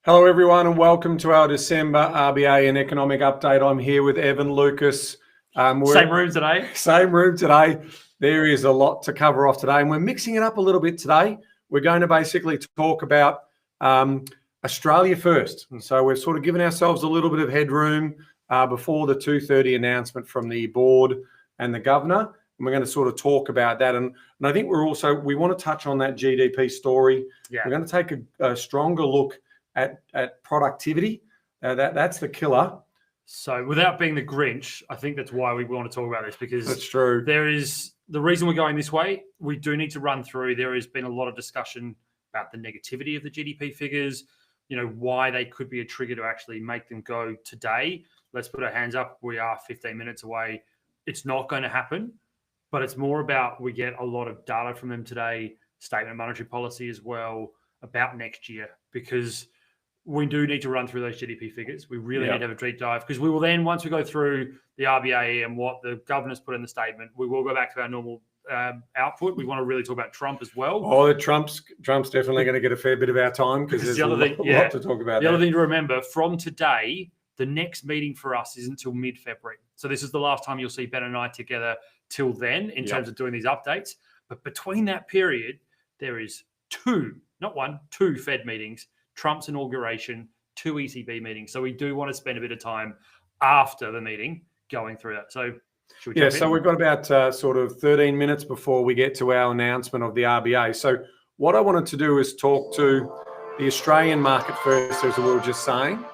Hello, everyone, and welcome to our December RBA and Economic Update. I'm here with Evan, Lucas. Same room today. Same room today. There is a lot to cover off today, and we're mixing it up a little bit today. We're going to basically talk about Australia first. And so we've sort of given ourselves a little bit of headroom before the 2:30 announcement from the board and the governor. And we're going to sort of talk about that. And I think we want to touch on that GDP story. Yeah. We're going to take a stronger look at productivity. That's the killer. So without being the Grinch, I think that's why we want to talk about this, because That's true. There is the reason we're going this way. We do need to run through. There has been a lot of discussion about the negativity of the GDP figures, why they could be a trigger to actually make them go today. Let's put our hands up. We are 15 minutes away. It's not going to happen, but it's more about we get a lot of data from them today, statement of monetary policy as well, about next year, because we do need to run through those GDP figures. We really need to have a deep dive, because we will then, once we go through the RBA and what the governor's put in the statement, we will go back to our normal output. We want to really talk about Trump as well. Oh, Trump's definitely going to get a fair bit of our time, because there's a lot to talk about. The other thing to remember, from today, the next meeting for us isn't until mid-February. So this is the last time you'll see Ben and I together till then in terms of doing these updates. But between that period, there is two Fed meetings, Trump's inauguration, 2 ECB meetings. So we do want to spend a bit of time after the meeting going through that. So should we jump in? So we've got about sort of 13 minutes before we get to our announcement of the RBA. So what I wanted to do is talk to the Australian market first, as we were just saying.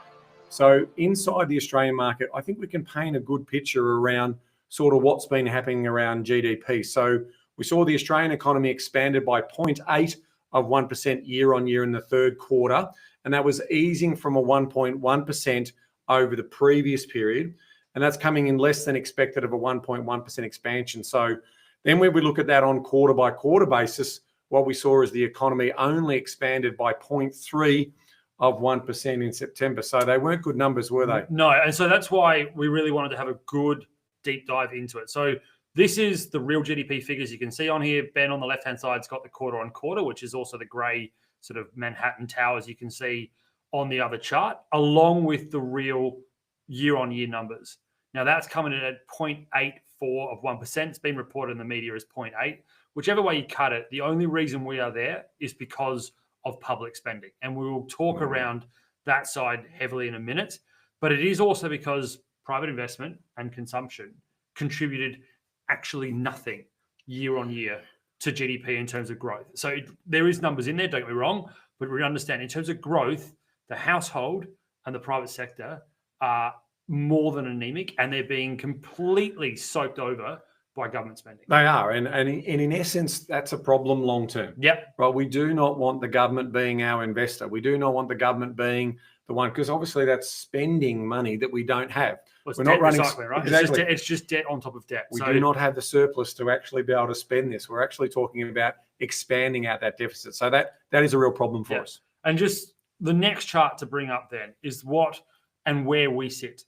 So inside the Australian market, I think we can paint a good picture around sort of what's been happening around GDP. So we saw the Australian economy expanded by 0.8 of 1% year on year in the third quarter. And that was easing from a 1.1% over the previous period. And that's coming in less than expected of a 1.1% expansion. So then when we look at that on quarter by quarter basis, what we saw is the economy only expanded by 0.3 of 1% in September. So they weren't good numbers, were they? No. And so that's why we really wanted to have a good deep dive into it. So this is the real GDP figures you can see on here. Ben on the left-hand side's got the quarter on quarter, which is also the grey sort of Manhattan towers you can see on the other chart, along with the real year-on-year numbers. Now, that's coming in at 0.84 of 1%. It's been reported in the media as 0.8. Whichever way you cut it, the only reason we are there is because of public spending. And we will talk around that side heavily in a minute. But it is also because private investment and consumption contributed actually nothing year on year to GDP in terms of growth. So there is numbers in there, don't get me wrong, but we understand in terms of growth, the household and the private sector are more than anemic, and they're being completely soaked over by government spending. They are. And in essence, that's a problem long term. Yep. Right. We do not want the government being our investor. We do not want the government being the one, because obviously that's spending money that we don't have. Well, we're not running recycling, right? Exactly. It's just debt on top of debt. We do not have the surplus to actually be able to spend this. We're actually talking about expanding out that deficit. So that is a real problem for us. And just the next chart to bring up then is what and where we sit.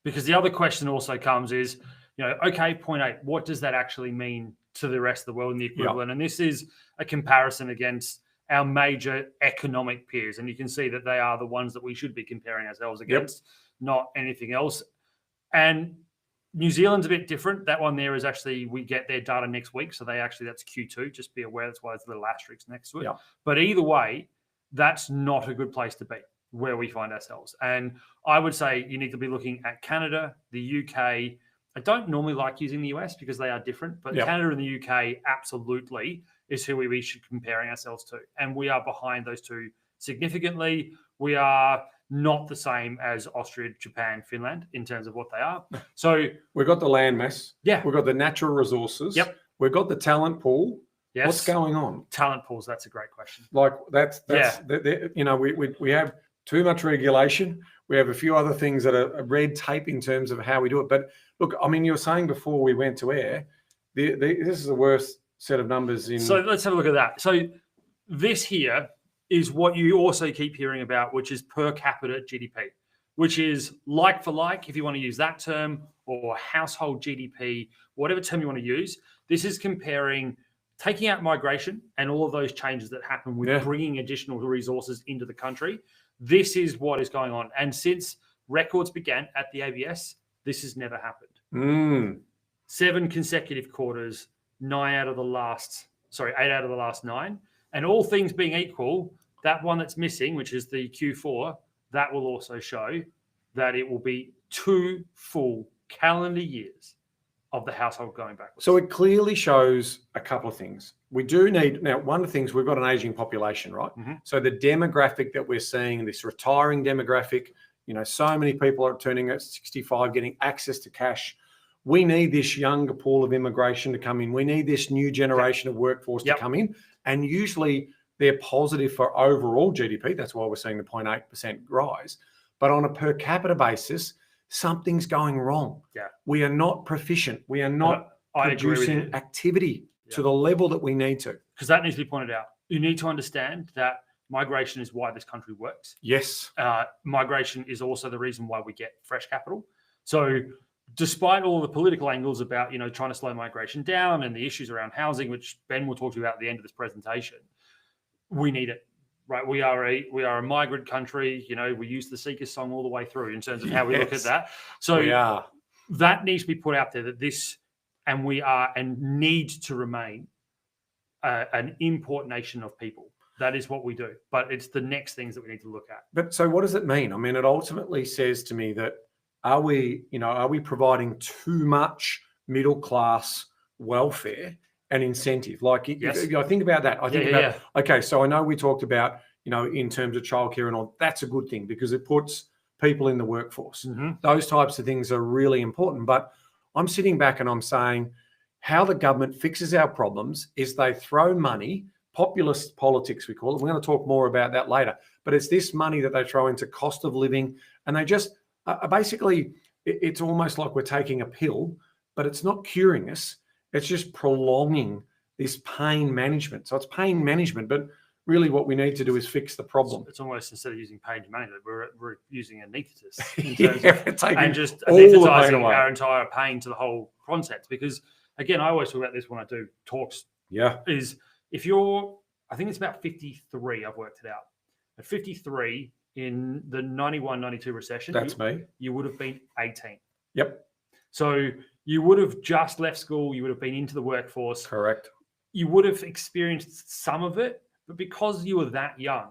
Because the other question also comes is, okay, 0.8, what does that actually mean to the rest of the world in the equivalent? And this is a comparison against our major economic peers. And you can see that they are the ones that we should be comparing ourselves against, not anything else. And New Zealand's a bit different. That one there is actually, we get their data next week. So that's Q2. Just be aware. That's why there's a little asterisk next to it. Yep. But either way, that's not a good place to be where we find ourselves. And I would say you need to be looking at Canada, the UK. I don't normally like using the US because they are different, but Canada and the UK absolutely is who we should be comparing ourselves to. And we are behind those two significantly. We are not the same as Austria, Japan, Finland in terms of what they are. So we've got the land mass. Yeah. We've got the natural resources. Yep. We've got the talent pool. Yes. What's going on? Talent pools. That's a great question. Like we have too much regulation. We have a few other things that are red tape in terms of how we do it. But look, I mean, you were saying before we went to air, this is the worst set of numbers in. So let's have a look at that. So this here is what you also keep hearing about, which is per capita GDP, which is like for like, if you want to use that term, or household GDP, whatever term you want to use. This is comparing, taking out migration and all of those changes that happen with bringing additional resources into the country. This is what is going on. And since records began at the ABS, this has never happened. 7 consecutive quarters, 8 out of the last 9. And all things being equal, that one that's missing, which is the Q4, that will also show that it will be 2 full calendar years of the household going backwards. So it clearly shows a couple of things. We do need, now, one of the things, we've got an aging population, right? So the demographic that we're seeing, this retiring demographic, so many people are turning at 65, getting access to cash. We need this younger pool of immigration to come in. We need this new generation of workforce to come in. And usually they're positive for overall GDP. That's why we're seeing the 0.8% rise. But on a per capita basis, something's going wrong. We are not proficient. We are not producing activity to the level that we need to. Because that needs to be pointed out. You need to understand that migration is why this country works. Yes. Migration is also the reason why we get fresh capital. So despite all the political angles about, trying to slow migration down and the issues around housing, which Ben will talk to you about at the end of this presentation, we need it, right? We are a migrant country. We use the Seeker song all the way through in terms of how we look at that. So that needs to be put out there, that this, and we are and need to remain an import nation of people. That is what we do. But it's the next things that we need to look at. But so what does it mean? I mean, it ultimately says to me that are we providing too much middle class welfare and incentive? Like, I think about that. I think about, okay, so I know we talked about, in terms of childcare and all, that's a good thing because it puts people in the workforce. Those types of things are really important. But I'm sitting back and I'm saying how the government fixes our problems is they throw money, populist politics we call it. We're going to talk more about that later. But it's this money that they throw into cost of living, and they just basically, it's almost like we're taking a pill, but it's not curing us. It's just prolonging this pain management. So it's pain management, but really what we need to do is fix the problem. It's almost, instead of using pain management, we're using anaesthetists in terms and just anesthetizing our entire pain to the whole concept. Because again, I always talk about this when I do talks. Is if you're, I think it's about 53, I've worked it out. At 53 in the 91-92 recession, that's me. You would have been 18. So you would have just left school. You would have been into the workforce. Correct. You would have experienced some of it, but because you were that young,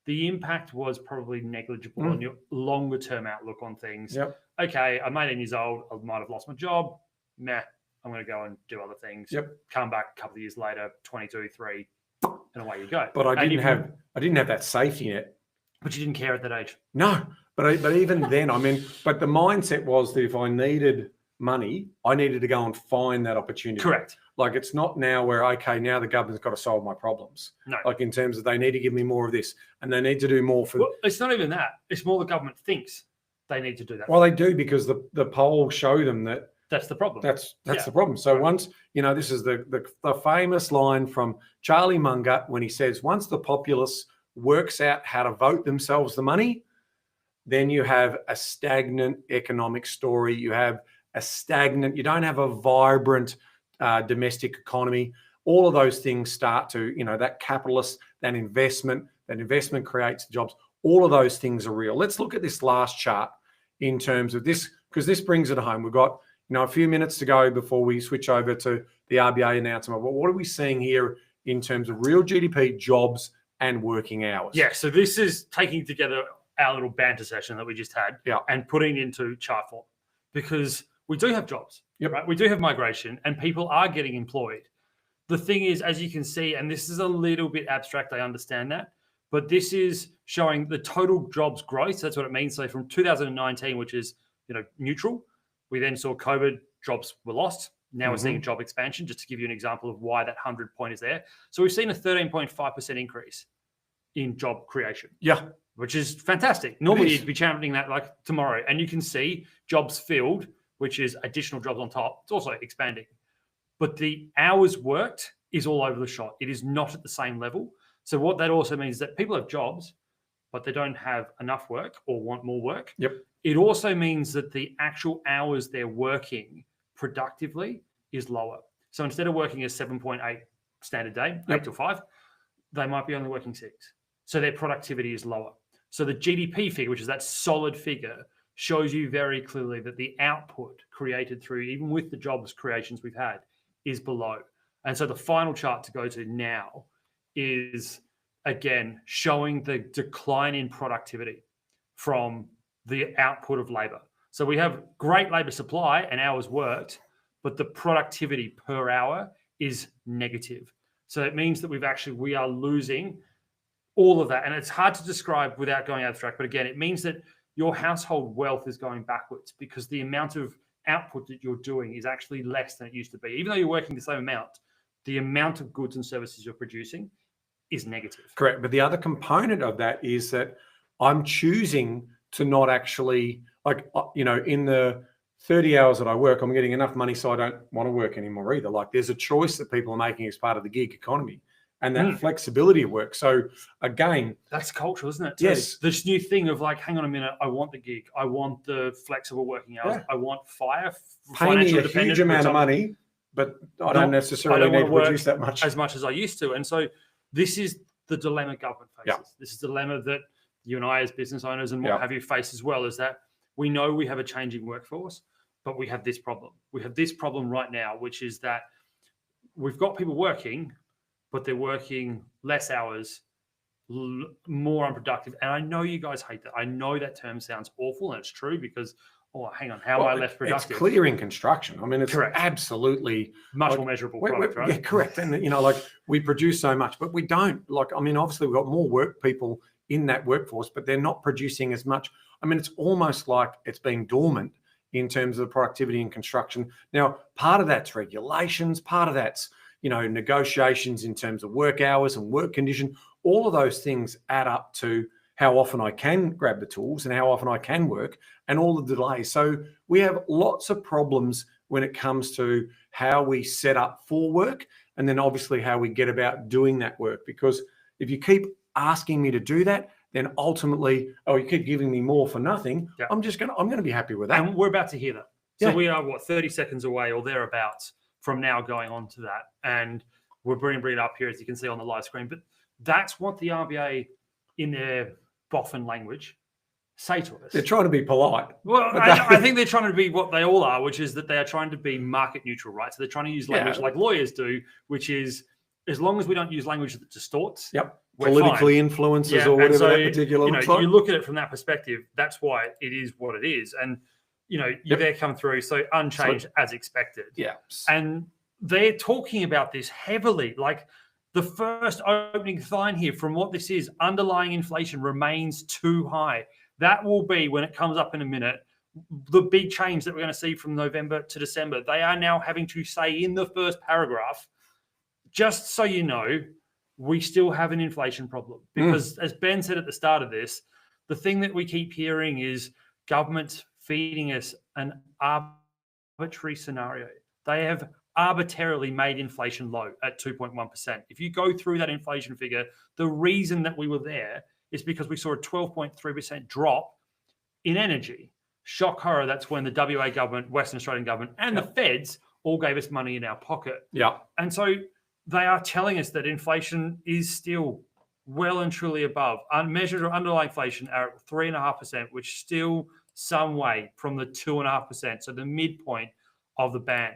the impact was probably negligible on your longer term outlook on things. Okay, I'm 18 years old. I might have lost my job. Nah, I'm going to go and do other things. Come back a couple of years later, 22, 3, and away you go. But I didn't have that safety net. But you didn't care at that age. No, but even then, I mean, but the mindset was that if I needed money, I needed to go and find that opportunity. Correct. Like, it's not now where, okay, now the government's got to solve my problems. No. Like, in terms of they need to give me more of this and they need to do more for... Well, it's not even that. It's more the government thinks they need to do that. Well, they do, because the polls show them that... That's the problem. That's the problem. So once, this is the famous line from Charlie Munger when he says, once the populace works out how to vote themselves the money, then you have a stagnant economic story. You don't have a vibrant domestic economy. All of those things start to, that capitalist, that investment creates jobs. All of those things are real. Let's look at this last chart in terms of this, because this brings it home. We've got, a few minutes to go before we switch over to the RBA announcement. But what are we seeing here in terms of real GDP, jobs, and working hours? Yeah, so this is taking together our little banter session that we just had and putting it into chart form, because we do have jobs, right? We do have migration and people are getting employed. The thing is, as you can see, and this is a little bit abstract, I understand that, but this is showing the total jobs growth. So that's what it means. So from 2019, which is, neutral, we then saw COVID, jobs were lost. Now we're seeing a job expansion, just to give you an example of why that 100 point is there. So we've seen a 13.5% increase in job creation. Which is fantastic. Normally you'd be championing that like tomorrow. And you can see jobs filled, which is additional jobs on top. It's also expanding. But the hours worked is all over the shot. It is not at the same level. So what that also means is that people have jobs, but they don't have enough work or want more work. It also means that the actual hours they're working productively is lower. So instead of working a 7.8 standard day, 8 to 5, they might be only working 6. So their productivity is lower. So the GDP figure, which is that solid figure, shows you very clearly that the output created through, even with the jobs creations we've had, is below. And so the final chart to go to now is, again, showing the decline in productivity from the output of labor. So we have great labor supply and hours worked, but the productivity per hour is negative. So it means that we are losing all of that. And it's hard to describe without going abstract. But again, it means that your household wealth is going backwards because the amount of output that you're doing is actually less than it used to be. Even though you're working the same amount, the amount of goods and services you're producing is negative. Correct. But the other component of that is that I'm choosing to not actually, in the 30 hours that I work, I'm getting enough money so I don't want to work anymore either. Like, there's a choice that people are making as part of the gig economy and that flexibility of work. So again, that's cultural, isn't it? Yes. This new thing of like, hang on a minute, I want the gig. I want the flexible working hours. Yeah. I want pay me a huge amount of money, but I don't necessarily need to produce that much. As much as I used to. And so this is the dilemma government faces. Yeah. This is the dilemma that you and I as business owners and what have you face as well, is that we know we have a changing workforce, but we have this problem. We have this problem right now, which is that we've got people working, but they're working less hours, more unproductive. And I know you guys hate that. I know that term sounds awful, and it's true because, hang on, how am I less productive? It's clear in construction. I mean, it's correct. Absolutely much more measurable product, right? Yeah, correct. And, we produce so much, but we don't. Obviously we've got more work people in that workforce, but they're not producing as much. I mean, it's almost like it's being dormant in terms of the productivity in construction. Now, part of that's regulations, part of that's, negotiations in terms of work hours and work condition. All of those things add up to how often I can grab the tools and how often I can work and all the delays. So we have lots of problems when it comes to how we set up for work and then obviously how we get about doing that work. Because if you keep asking me to do that, then ultimately, you keep giving me more for nothing. Yeah. I'm going to be happy with that. And we're about to hear that. So we are 30 seconds away or thereabouts from now going on to that. And we're bringing it up here, as you can see on the live screen. But that's what the RBA, in their boffin language, say to us. They're trying to be polite. Well, I think they're trying to be what they all are, which is that they are trying to be market neutral, right? So they're trying to use language like lawyers do, which is, as long as we don't use language that distorts, politically influences or whatever that particular looks like. You look at it from that perspective, that's why it is what it is. And, you there come through, so unchanged as expected. Yeah. And they're talking about this heavily. Like, the first opening line here from what this is, underlying inflation remains too high. That will be, when it comes up in a minute, the big change that we're going to see from November to December. They are now having to say in the first paragraph, just so you know, we still have an inflation problem. Because as Ben said at the start of this, the thing that we keep hearing is government feeding us an arbitrary scenario. They have arbitrarily made inflation low at 2.1%. If you go through that inflation figure, the reason that we were there is because we saw a 12.3% drop in energy. Shock horror, that's when the WA government, Western Australian government, and the feds all gave us money in our pocket. Yeah. And so they are telling us that inflation is still well and truly above. Unmeasured or underlying inflation are at 3.5%, which is still some way from the 2.5%, so the midpoint of the band.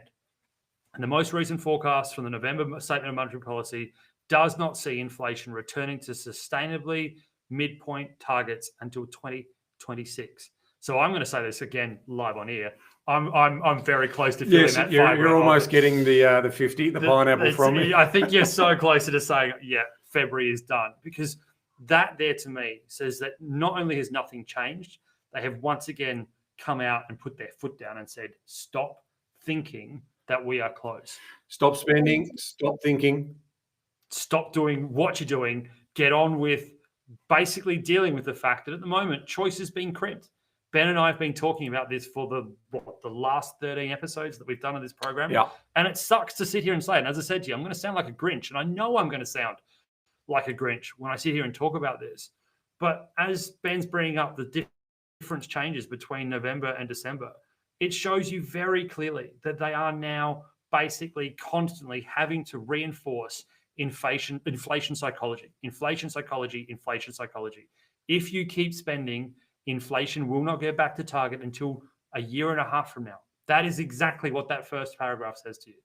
And the most recent forecast from the November Statement of Monetary Policy does not see inflation returning to sustainably midpoint targets until 2026. So I'm going to say this again live on air. I'm very close to feeling that. You're almost getting the 50, the pineapple from me. I think you're so close to saying, February is done, because that there to me says that not only has nothing changed, they have once again come out and put their foot down and said, stop thinking that we are close. Stop spending, stop thinking. Stop doing what you're doing. Get on with basically dealing with the fact that at the moment, choice is being crimped. Ben and I have been talking about this for the last 13 episodes that we've done of this program. Yeah. And it sucks to sit here and say it. And as I said to you, I'm going to sound like a Grinch. And I know I'm going to sound like a Grinch when I sit here and talk about this. But as Ben's bringing up the difference changes between November and December, it shows you very clearly that they are now basically constantly having to reinforce inflation psychology. If you keep spending, inflation will not get back to target until a year and a half from now. That is exactly what that first paragraph says to you.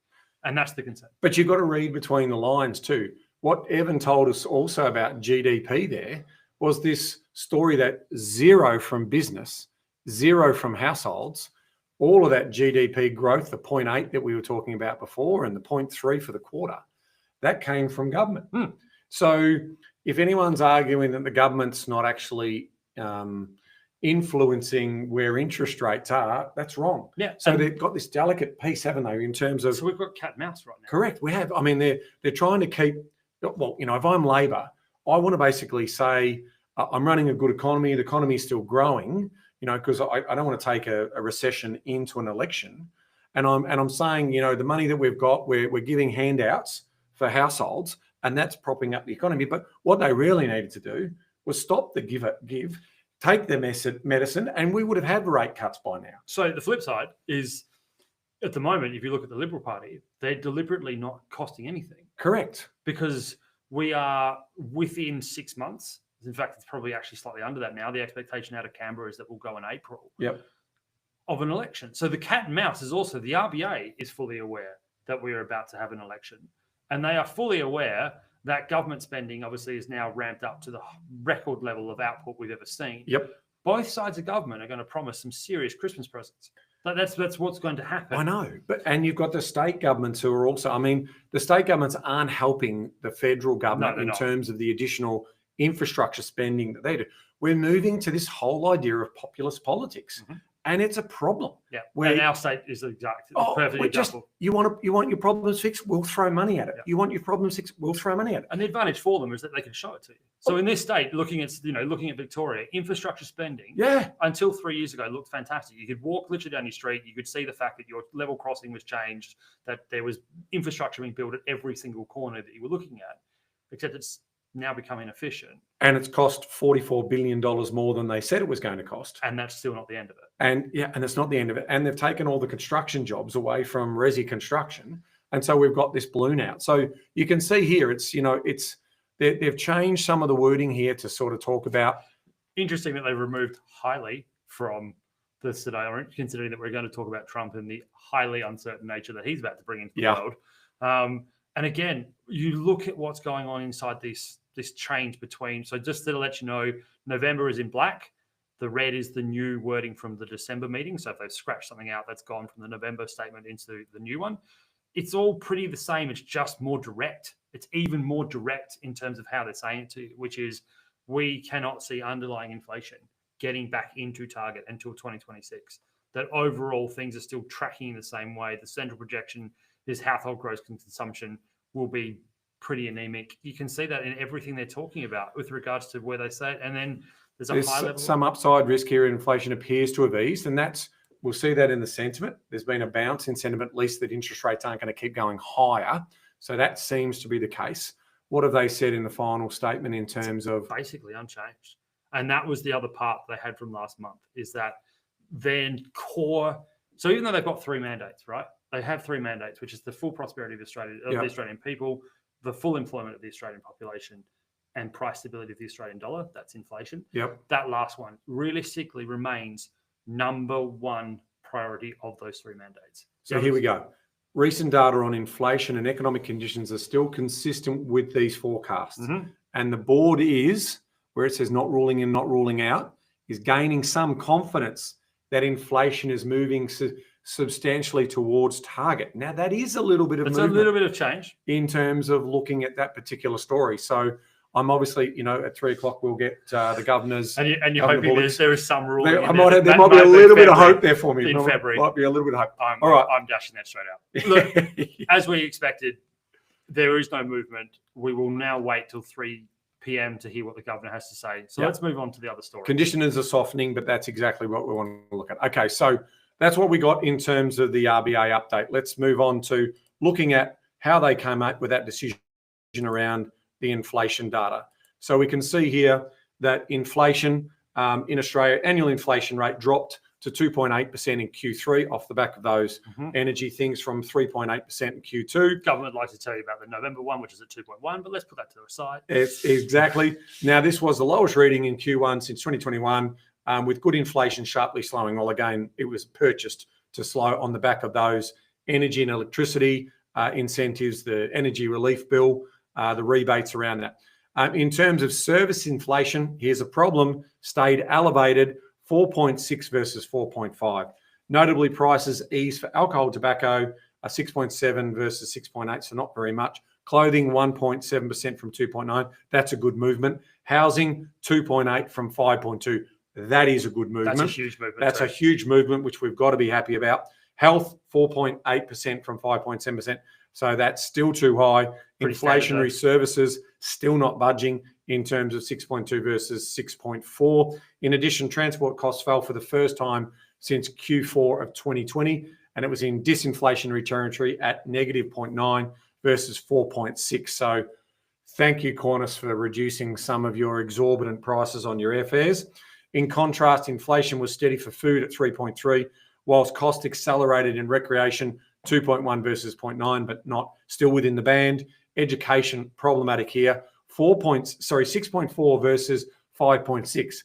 And that's the concern. But you've got to read between the lines too. What Evan told us also about GDP there was this story that 0 from business, 0 from households, all of that GDP growth, the 0.8 that we were talking about before and the 0.3 for the quarter, that came from government. So if anyone's arguing that the government's not actually influencing where interest rates are, that's wrong. Yeah. So they've got this delicate piece, haven't they, in terms of... So we've got cat and mouse right now. Correct. We have. I mean, they're trying to keep... Well, you know, if I'm Labor, I want to basically say I'm running a good economy. The economy is still growing, you know, because I don't want to take a recession into an election. And I'm saying, you know, the money that we've got, we're giving handouts for households, and that's propping up the economy. But what they really needed to do was stop the give, take their medicine, and we would have had rate cuts by now. So the flip side is, at the moment, if you look at the Liberal Party, they're deliberately not costing anything. Correct. Because we are within 6 months. In fact, it's probably actually slightly under that now. The expectation out of Canberra is that we'll go in April. Yep. Of an election. So the cat and mouse is also, the RBA is fully aware that we're about to have an election. And they are fully aware that government spending obviously is now ramped up to the record level of output we've ever seen. Yep. Both sides of government are going to promise some serious Christmas presents. That's what's going to happen. I know, and you've got the state governments who are also, I mean, the state governments aren't helping the federal government in terms of the additional infrastructure spending that they do. We're moving to this whole idea of populist politics. And it's a problem. Yeah, and our state is exactly perfect example. You want your problems fixed, we'll throw money at it. You want your problems fixed, we'll throw money at it. And the advantage for them is that they can show it to you. So in this state, looking at Victoria, infrastructure spending, until 3 years ago looked fantastic. You could walk literally down your street, you could see the fact that your level crossing was changed, that there was infrastructure being built at every single corner that you were looking at, except it's now becoming efficient. And it's cost $44 billion more than they said it was going to cost. And that's still not the end of it. And it's not the end of it. And they've taken all the construction jobs away from resi construction. And so we've got this balloon out. So you can see here, they've changed some of the wording here to sort of talk about. Interesting that they've removed highly from this today, considering that we're going to talk about Trump and the highly uncertain nature that he's about to bring into the world. And again, you look at what's going on inside this change between. So just to let you know, November is in black. The red is the new wording from the December meeting. So if they've scratched something out, that's gone from the November statement into the new one. It's all pretty the same. It's just more direct. It's even more direct in terms of how they're saying it to you, which is we cannot see underlying inflation getting back into target until 2026. That overall things are still tracking in the same way. The central projection is household gross consumption will be pretty anemic. You can see that in everything they're talking about with regards to where they say it. And then there's high level. Some upside risk here. Inflation appears to have eased, and we'll see that in the sentiment. There's been a bounce in sentiment, at least that interest rates aren't going to keep going higher. So that seems to be the case. What have they said in the final statement in terms of? Basically unchanged. And that was the other part they had from last month, is that then core. So even though they've got 3 mandates, right? They have 3 mandates, which is the full prosperity of the Australian people, the full employment of the Australian population, and price stability of the Australian dollar. That's inflation. That last one realistically remains number one priority of those 3 mandates. So here we go. Recent data on inflation and economic conditions are still consistent with these forecasts. And the board is, where it says not ruling in, not ruling out, is gaining some confidence that inflation is moving substantially towards target. Now, that is a little bit of movement. It's a little bit of change in terms of looking at that particular story. So I'm obviously, at 3 o'clock, we'll get the governors. And you're hoping there is some ruling. There might be a little bit of hope there for me. In February. Might be a little bit of hope. All right. I'm dashing that straight out. Look, as we expected, there is no movement. We will now wait till 3 p.m. to hear what the governor has to say. So let's move on to the other story. Conditions are softening, but that's exactly what we want to look at. Okay, so that's what we got in terms of the RBA update. Let's move on to looking at how they came up with that decision around the inflation data. So we can see here that inflation in Australia, annual inflation rate dropped to 2.8% in Q3 off the back of those energy things from 3.8% in Q2. Government likes to tell you about the November one, which is at 2.1, but let's put that to the side. Exactly. Now, this was the lowest reading in Q1 since 2021, with good inflation sharply slowing. Well, again, it was purchased to slow on the back of those energy and electricity incentives, the energy relief bill, the rebates around that. In terms of service inflation, here's a problem, stayed elevated, 4.6 versus 4.5. Notably, prices eased for alcohol, tobacco, 6.7 versus 6.8, so not very much. Clothing, 1.7% from 2.9. That's a good movement. Housing, 2.8 from 5.2. That is a good movement. That's a huge movement. That's a huge movement, which we've got to be happy about. Health, 4.8% from 5.7%. So that's still too high. Pretty Inflationary services still not budging in terms of 6.2 versus 6.4. In addition, transport costs fell for the first time since Q4 of 2020, and it was in disinflationary territory at negative 0.9 versus 4.6. So thank you, Qantas, for reducing some of your exorbitant prices on your airfares. In contrast, inflation was steady for food at 3.3, whilst cost accelerated in recreation, 2.1 versus 0.9, but not still within the band. Education, problematic here, 6.4 versus 5.6.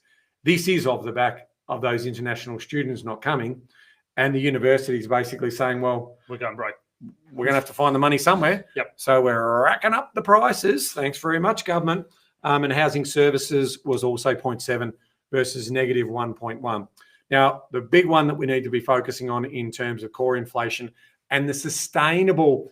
This is off the back of those international students not coming, and the university's basically saying, well, we're going broke. We're going to have to find the money somewhere. Yep. So we're racking up the prices. Thanks very much, government. And housing services was also 0.7 versus negative 1.1. Now, the big one that we need to be focusing on in terms of core inflation and the sustainable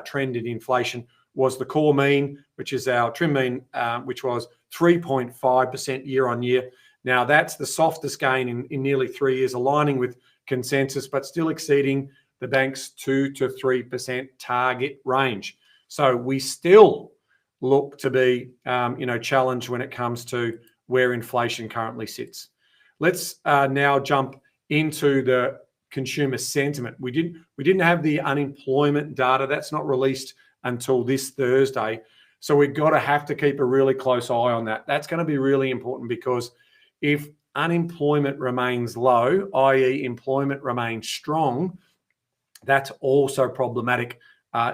trend in inflation was the core mean, which is our trim mean, which was 3.5% year on year. Now, that's the softest gain in nearly 3 years, aligning with consensus, but still exceeding the bank's 2 to 3% target range. So we still look to be, challenged when it comes to where inflation currently sits. Let's now jump into the consumer sentiment. We didn't have the unemployment data. That's not released until this Thursday. So we've got to have to keep a really close eye on that. That's going to be really important, because if unemployment remains low, i.e. employment remains strong, that's also problematic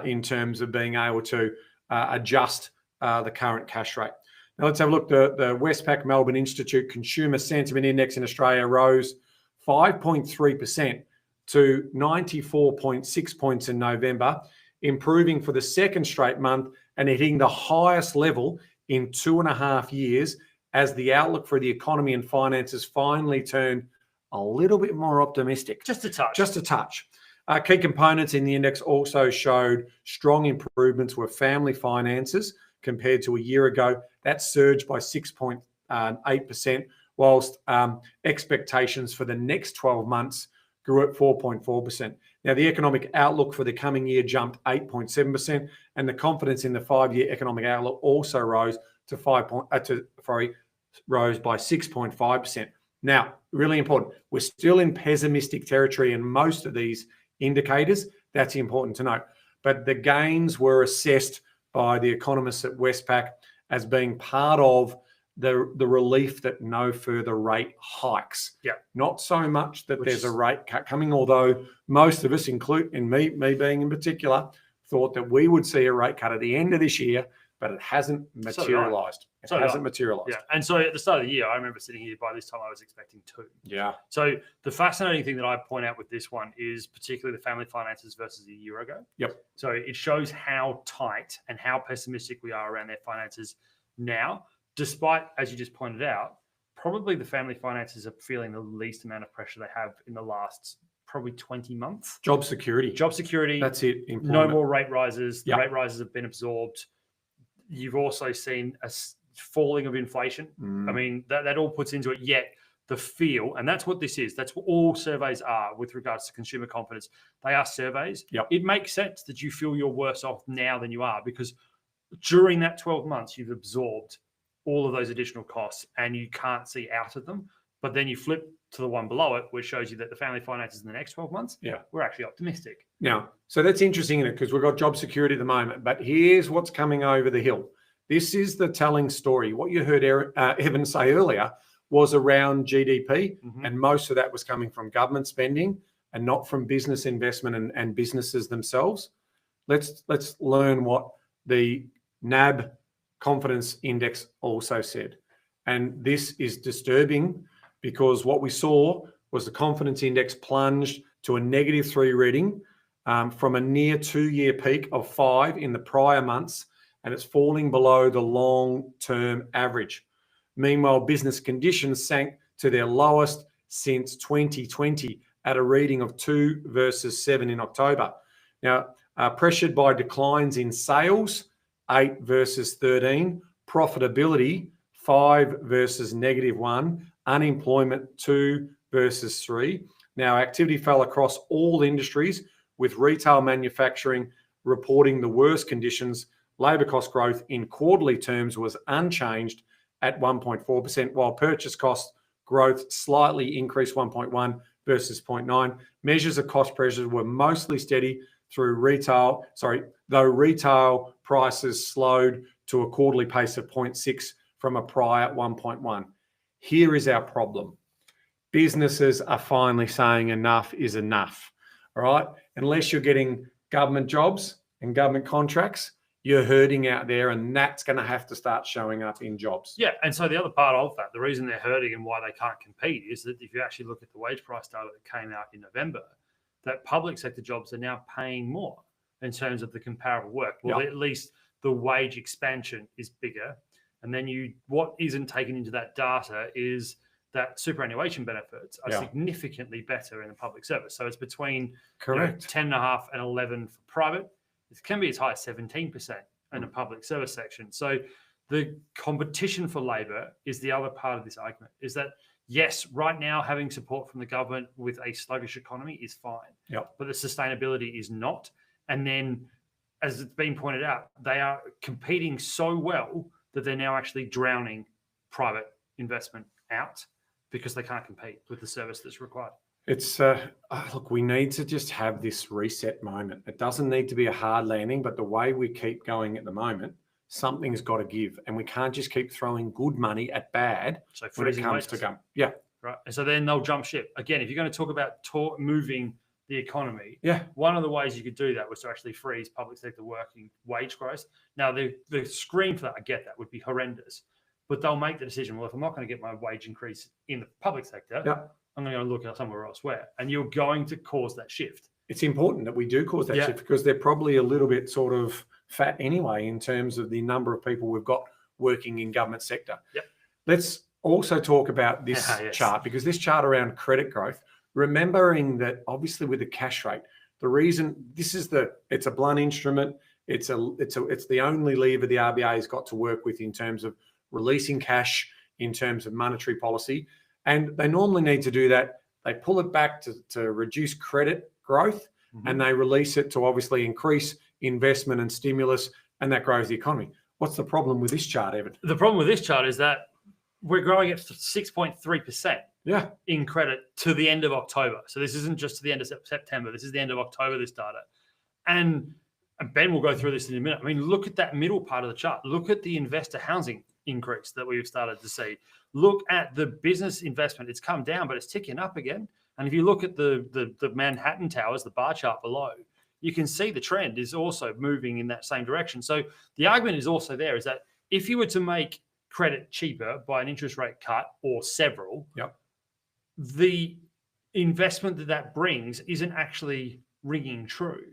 in terms of being able to adjust the current cash rate. Now let's have a look. The Westpac Melbourne Institute Consumer Sentiment Index in Australia rose 5.3% to 94.6 points in November, improving for the second straight month and hitting the highest level in 2.5 years, as the outlook for the economy and finances finally turned a little bit more optimistic. Just a touch. Just a touch. Key components in the index also showed strong improvements were family finances compared to a year ago. That surged by 6.8%, whilst expectations for the next 12 months grew at 4.4%. Now, the economic outlook for the coming year jumped 8.7%, and the confidence in the 5-year economic outlook also rose to rose by 6.5%. Now, really important, we're still in pessimistic territory in most of these indicators. That's important to note. But the gains were assessed by the economists at Westpac as being part of the relief that no further rate hikes. Yeah. Not so much that there's a rate cut coming, although most of us, including me being in particular, thought that we would see a rate cut at the end of this year, but it hasn't materialised. It hasn't materialised. Yeah. And so at the start of the year, I remember sitting here, by this time I was expecting 2. Yeah. So the fascinating thing that I point out with this one is particularly the family finances versus a year ago. Yep. So it shows how tight and how pessimistic we are around their finances now, despite, as you just pointed out, probably the family finances are feeling the least amount of pressure they have in the last probably 20 months. Job security. That's it. Employment. No more rate rises. The rate rises have been absorbed. You've also seen a falling of inflation. I mean, that all puts into it, yet the feel, and that's what this is. That's what all surveys are with regards to consumer confidence. They are surveys. Yep. It makes sense that you feel you're worse off now than you are, because during that 12 months, you've absorbed all of those additional costs and you can't see out of them. But then you flip to the one below it, which shows you that the family finances in the next 12 months, we're actually optimistic. Now, so that's interesting, isn't it? Because we've got job security at the moment, but here's what's coming over the hill. This is the telling story. What you heard Evan say earlier was around GDP, Mhm. and most of that was coming from government spending and not from business investment and businesses themselves. Let's learn what the NAB confidence index also said. And this is disturbing because what we saw was the confidence index plunged to a -3 reading from a near 2-year peak of 5 in the prior months, and it's falling below the long-term average. Meanwhile, business conditions sank to their lowest since 2020 at a reading of 2 versus 7 in October. Now, pressured by declines in sales, 8 versus 13, profitability, 5 versus -1, unemployment, 2 versus 3. Now, activity fell across all industries, with retail manufacturing reporting the worst conditions. Labour cost growth in quarterly terms was unchanged at 1.4%, while purchase cost growth slightly increased 1.1 versus 0.9. Measures of cost pressures were mostly steady through though retail prices slowed to a quarterly pace of 0.6 from a prior 1.1. Here is our problem. Businesses are finally saying enough is enough, all right? Unless you're getting government jobs and government contracts, you're hurting out there, and that's going to have to start showing up in jobs. Yeah, and so the other part of that, the reason they're hurting and why they can't compete is that if you actually look at the wage price data that came out in November, that public sector jobs are now paying more in terms of the comparable work. Well, at least the wage expansion is bigger. And then what isn't taken into that data is that superannuation benefits are significantly better in the public service. So it's between 10.5 and 11 for private. It can be as high as 17% in the public service section. So the competition for labour is the other part of this argument, is that, yes, right now having support from the government with a sluggish economy is fine, but the sustainability is not. And then, as it's been pointed out, they are competing so well that they're now actually drowning private investment out because they can't compete with the service that's required. It's look, we need to just have this reset moment. It doesn't need to be a hard landing, but the way we keep going at the moment, something's got to give, and we can't just keep throwing good money at bad when it comes to gun. Yeah, right. And so then they'll jump ship again. If you're going to talk about moving the economy, one of the ways you could do that was to actually freeze public sector working wage growth. Now, the screen for that, I get that, would be horrendous, but they'll make the decision, well, if I'm not going to get my wage increase in the public sector, I'm going to look at somewhere else where, and you're going to cause that shift. It's important that we do cause that shift because they're probably a little bit sort of fat anyway in terms of the number of people we've got working in government sector. Let's also talk about this chart, because this chart around credit growth, remembering that obviously with the cash rate, the reason this is it's a blunt instrument. It's the only lever the RBA has got to work with in terms of releasing cash, in terms of monetary policy. And they normally need to do that. They pull it back to reduce credit growth, and they release it to obviously increase investment and stimulus, and that grows the economy. What's the problem with this chart, Evan? The problem with this chart is that we're growing at 6.3% in credit to the end of October. So this isn't just to the end of September. This is the end of October, this data. And Ben will go through this in a minute. I mean, look at that middle part of the chart. Look at the investor housing increase that we've started to see. Look at the business investment. It's come down, but it's ticking up again. And if you look at the Manhattan Towers, the bar chart below, you can see the trend is also moving in that same direction. So the argument is also there, is that if you were to make credit cheaper by an interest rate cut or several, the investment that brings isn't actually ringing true,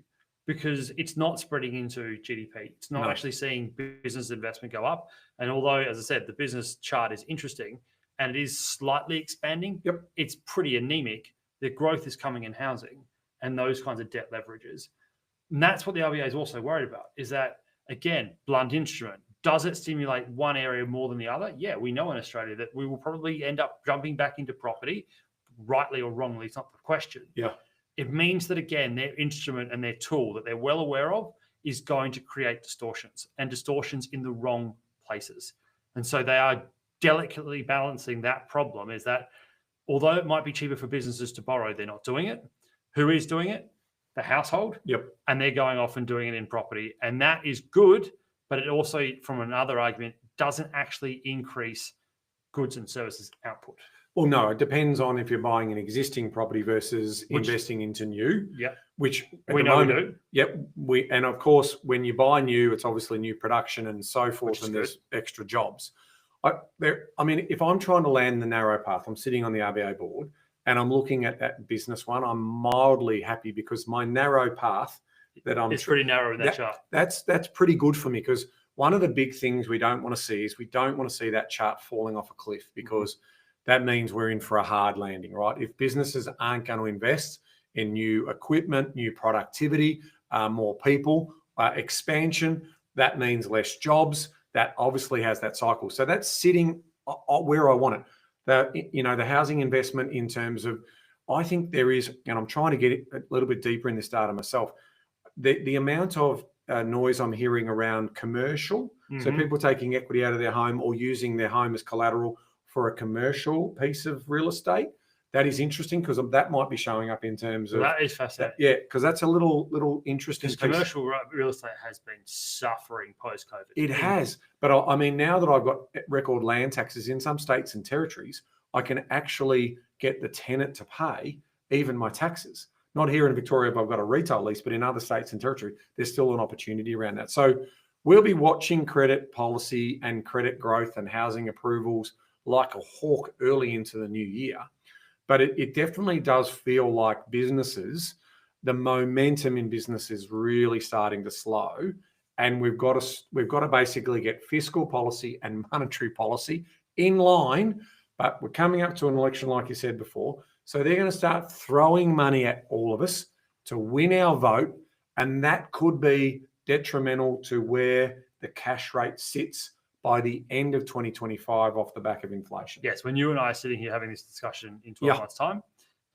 because it's not spreading into GDP. It's not actually seeing business investment go up. And although, as I said, the business chart is interesting and it is slightly expanding, it's pretty anemic. The growth is coming in housing and those kinds of debt leverages. And that's what the RBA is also worried about, is that, again, blunt instrument. Does it stimulate one area more than the other? Yeah, we know in Australia that we will probably end up jumping back into property, rightly or wrongly. It's not the question. It means that, again, their instrument and their tool that they're well aware of is going to create distortions, and distortions in the wrong places. And so they are delicately balancing that problem, is that although it might be cheaper for businesses to borrow, they're not doing it. Who is doing it? The household. And they're going off and doing it in property. And that is good, but it also, from another argument, doesn't actually increase goods and services output. Well, no, it depends on if you're buying an existing property versus investing into new. Yeah, which we know we do. Yep, and of course, when you buy new, it's obviously new production and so forth, and there's extra jobs. I mean, if I'm trying to land the narrow path, I'm sitting on the RBA board and I'm looking at that business one, I'm mildly happy because my narrow path that it's pretty narrow in that chart. That's pretty good for me, because one of the big things we don't want to see is we don't want to see that chart falling off a cliff, because that means we're in for a hard landing, right? If businesses aren't going to invest in new equipment, new productivity, more people, expansion, that means less jobs. That obviously has that cycle. So that's sitting where I want it. The housing investment in terms of, I think there is, and I'm trying to get a little bit deeper in this data myself, the amount of noise I'm hearing around commercial, so people taking equity out of their home or using their home as collateral for a commercial piece of real estate. That is interesting, because that might be showing up in terms of... That is fascinating. Yeah, because that's a little interesting. Because commercial real estate has been suffering post-COVID. It has. But I mean, now that I've got record land taxes in some states and territories, I can actually get the tenant to pay even my taxes. Not here in Victoria if I've got a retail lease, but in other states and territory, there's still an opportunity around that. So we'll be watching credit policy and credit growth and housing approvals like a hawk early into the new year. But it definitely does feel like the momentum in business is really starting to slow, and we've got to basically get fiscal policy and monetary policy in line. But we're coming up to an election, like you said before, so they're going to start throwing money at all of us to win our vote, and that could be detrimental to where the cash rate sits by the end of 2025 off the back of inflation. Yes, when you and I are sitting here having this discussion in 12 months' time,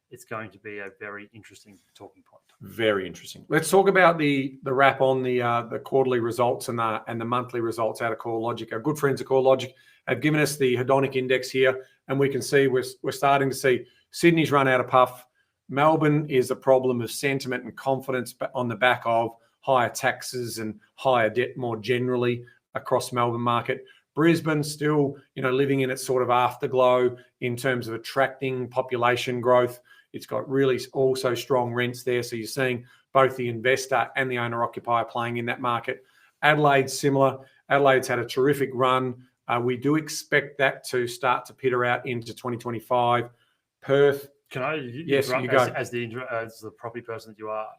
it's going to be a very interesting talking point. Very interesting. Let's talk about the wrap on the quarterly results and the monthly results out of CoreLogic. Our good friends at CoreLogic have given us the hedonic index here, and we can see we're starting to see Sydney's run out of puff. Melbourne is a problem of sentiment and confidence on the back of higher taxes and higher debt more generally across Melbourne market. Brisbane still, living in its sort of afterglow in terms of attracting population growth. It's got really also strong rents there. So you're seeing both the investor and the owner-occupier playing in that market. Adelaide's similar. Adelaide's had a terrific run. We do expect that to start to peter out into 2025. Perth. Can I? Yes, you go. As the property person that you are,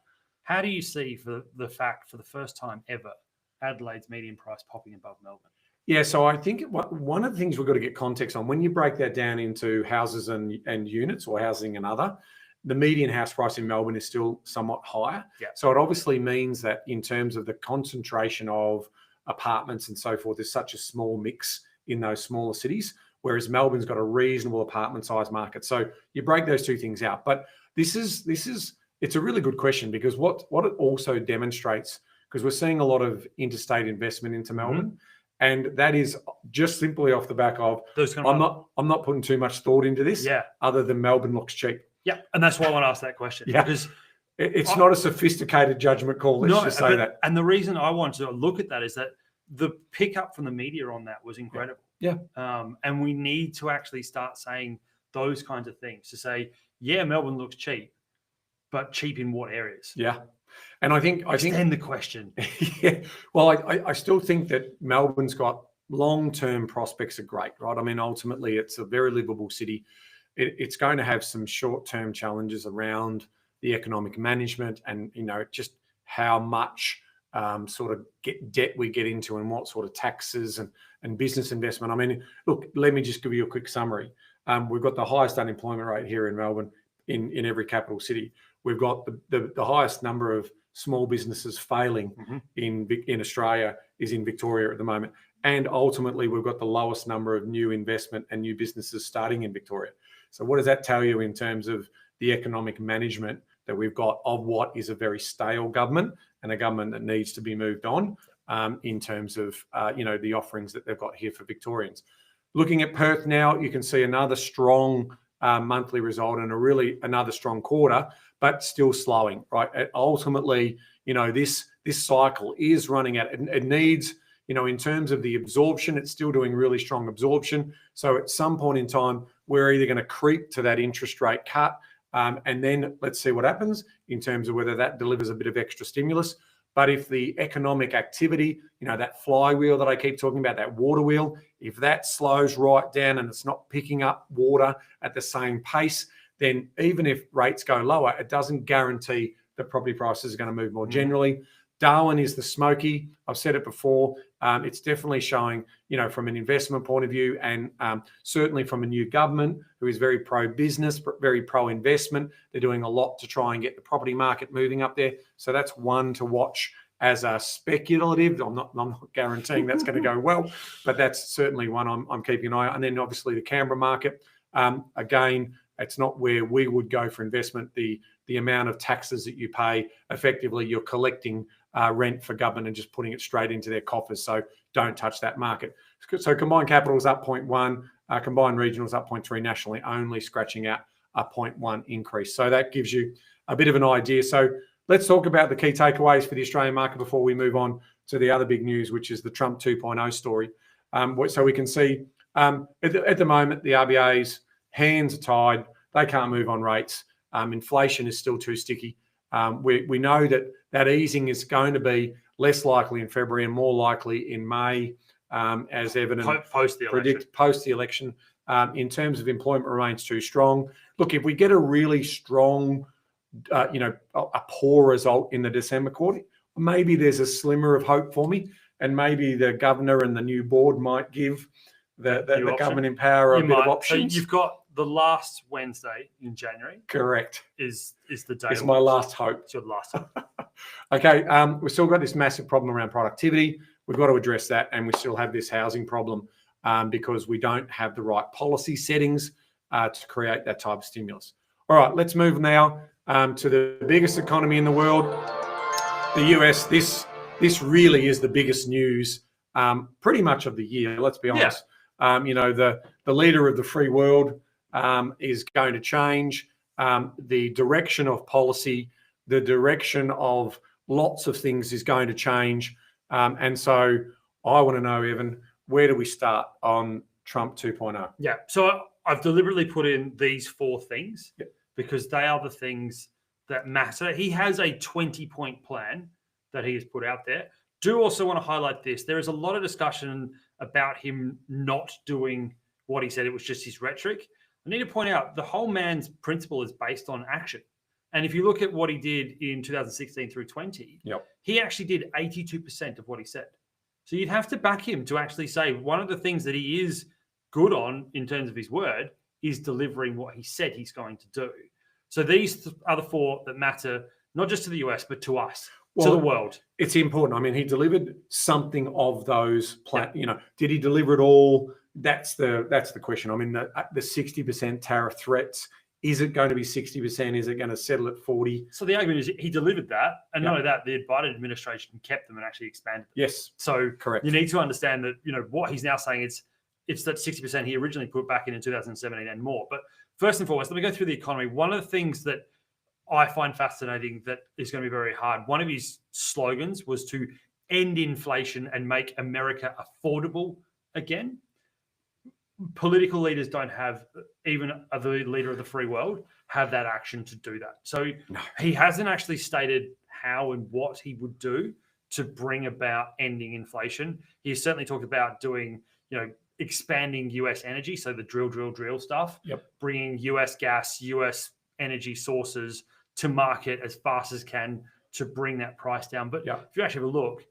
how do you see for the first time ever, Adelaide's median price popping above Melbourne? Yeah, so I think one of the things we've got to get context on, when you break that down into houses and units, or housing and other, the median house price in Melbourne is still somewhat higher. Yeah. So it obviously means that in terms of the concentration of apartments and so forth, there's such a small mix in those smaller cities, whereas Melbourne's got a reasonable apartment size market. So you break those two things out. But it's a really good question, because what it also demonstrates, because we're seeing a lot of interstate investment into Melbourne, and that is just simply off the back of, I'm not putting too much thought into this, other than Melbourne looks cheap. Yeah, and that's why I want to ask that question. Yeah, because it's not a sophisticated judgment call. Let's just say that. And the reason I want to look at that is that the pickup from the media on that was incredible. Yeah. And we need to actually start saying those kinds of things, to say, yeah, Melbourne looks cheap, but cheap in what areas? Yeah. And I think the question. Yeah. Well, I still think that Melbourne's got long-term prospects are great, right? I mean, ultimately, it's a very livable city. It's going to have some short-term challenges around the economic management and, just how much sort of debt we get into and what sort of taxes and business investment. I mean, look, let me just give you a quick summary. We've got the highest unemployment rate here in Melbourne in every capital city. We've got the highest number of small businesses failing in Australia is in Victoria at the moment. And ultimately, we've got the lowest number of new investment and new businesses starting in Victoria. So what does that tell you in terms of the economic management that we've got of what is a very stale government, and a government that needs to be moved on in terms of, the offerings that they've got here for Victorians. Looking at Perth now, you can see another strong monthly result and another strong quarter, but still slowing, right? Ultimately, this cycle is running out. It needs, in terms of the absorption, it's still doing really strong absorption. So at some point in time, we're either going to creep to that interest rate cut, and then let's see what happens in terms of whether that delivers a bit of extra stimulus. But if the economic activity, that flywheel that I keep talking about, that water wheel, if that slows right down and it's not picking up water at the same pace, then even if rates go lower, it doesn't guarantee that property prices are going to move more generally. Darwin is the smoky. I've said it before. It's definitely showing, from an investment point of view, and certainly from a new government who is very pro-business, very pro-investment. They're doing a lot to try and get the property market moving up there. So that's one to watch as a speculative. I'm not guaranteeing that's going to go well, but that's certainly one I'm keeping an eye on. And then obviously the Canberra market. Again, it's not where we would go for investment. The amount of taxes that you pay, effectively you're collecting rent for government and just putting it straight into their coffers. So don't touch that market. So combined capital is up 0.1, combined regional is up 0.3, nationally only scratching out a 0.1 increase. So that gives you a bit of an idea. So let's talk about the key takeaways for the Australian market before we move on to the other big news, which is the Trump 2.0 story. So we can see at the moment, the RBA's hands are tied. They can't move on rates. Inflation is still too sticky. We know that easing is going to be less likely in February and more likely in May, as evident post the election. In terms of employment remains too strong. Look, if we get a really strong, a poor result in the December quarter, maybe there's a slimmer of hope for me, and maybe the governor and the new board might give the government in power a bit of options. So you've got the last Wednesday in January. Correct. Is the day. It's my last hope. It's your last hope. Okay. We've still got this massive problem around productivity. We've got to address that, and we still have this housing problem because we don't have the right policy settings to create that type of stimulus. All right, let's move now to the biggest economy in the world, the US. This really is the biggest news pretty much of the year. Let's be honest. Yeah. The leader of the free world is going to change. The direction of policy, the direction of lots of things is going to change. And so I want to know, Evan, where do we start on Trump 2.0? Yeah. So I've deliberately put in these 4 things because they are the things that matter. He has a 20-point plan that he has put out there. Do also want to highlight this. There is a lot of discussion about him not doing what he said. It was just his rhetoric. I need to point out the whole man's principle is based on action. And if you look at what he did in 2016 through 20, he actually did 82% of what he said. So you'd have to back him to actually say one of the things that he is good on in terms of his word is delivering what he said he's going to do. So these are the 4 that matter, not just to the US, but to us, to the world. It's important. I mean, he delivered something of those did he deliver it all? That's the question. I mean, the 60% tariff threats, is it going to be 60%? Is it going to settle at 40? So the argument is he delivered that, and not only that, the Biden administration kept them and actually expanded them. Yes. So correct. You need to understand that, what he's now saying it's that 60% he originally put back in 2017 and more. But first and foremost, let me go through the economy. One of the things that I find fascinating that is going to be very hard, one of his slogans was to end inflation and make America affordable again. Political leaders don't have, even the leader of the free world, have that action to do that. So he hasn't actually stated how and what he would do to bring about ending inflation. He certainly talked about doing, expanding US energy, so the drill stuff, bringing US gas, US energy sources to market as fast as can to bring that price down. But if you actually have a look,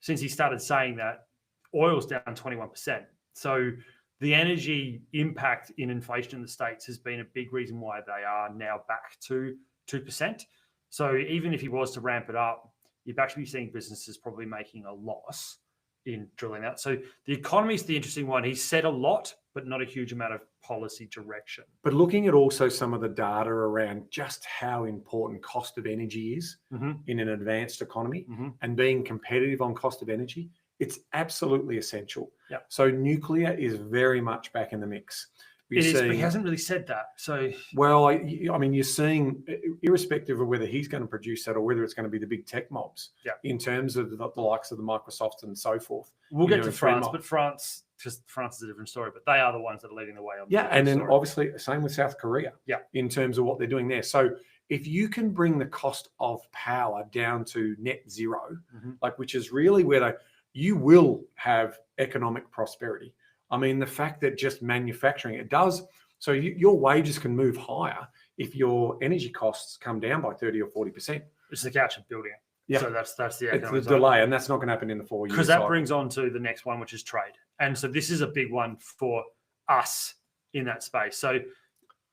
since he started saying that, oil's down 21%. So the energy impact in inflation in the States has been a big reason why they are now back to 2%. So even if he was to ramp it up, you'd actually be seeing businesses probably making a loss in drilling that. So the economy is the interesting one. He said a lot, but not a huge amount of policy direction. But looking at also some of the data around just how important cost of energy is in an advanced economy and being competitive on cost of energy, it's absolutely essential. So nuclear is very much back in the mix. It is, but he hasn't really said that. So, well, I mean, you're seeing, irrespective of whether he's going to produce that or whether it's going to be the big tech mobs, in terms of the likes of the Microsofts and so forth. We'll get to France, but France is a different story. But they are the ones that are leading the way on. And then obviously same with South Korea. In terms of what they're doing there. So if you can bring the cost of power down to net zero, like which is really where you will have economic prosperity. I mean, the fact that just manufacturing, it does, so your wages can move higher if your energy costs come down by 30 or 40%. It's the couch of building it. Yeah. So that's the economic it's the delay, and that's not going to happen in the 4 years. Because that brings on to the next one, which is trade. And so this is a big one for us in that space. So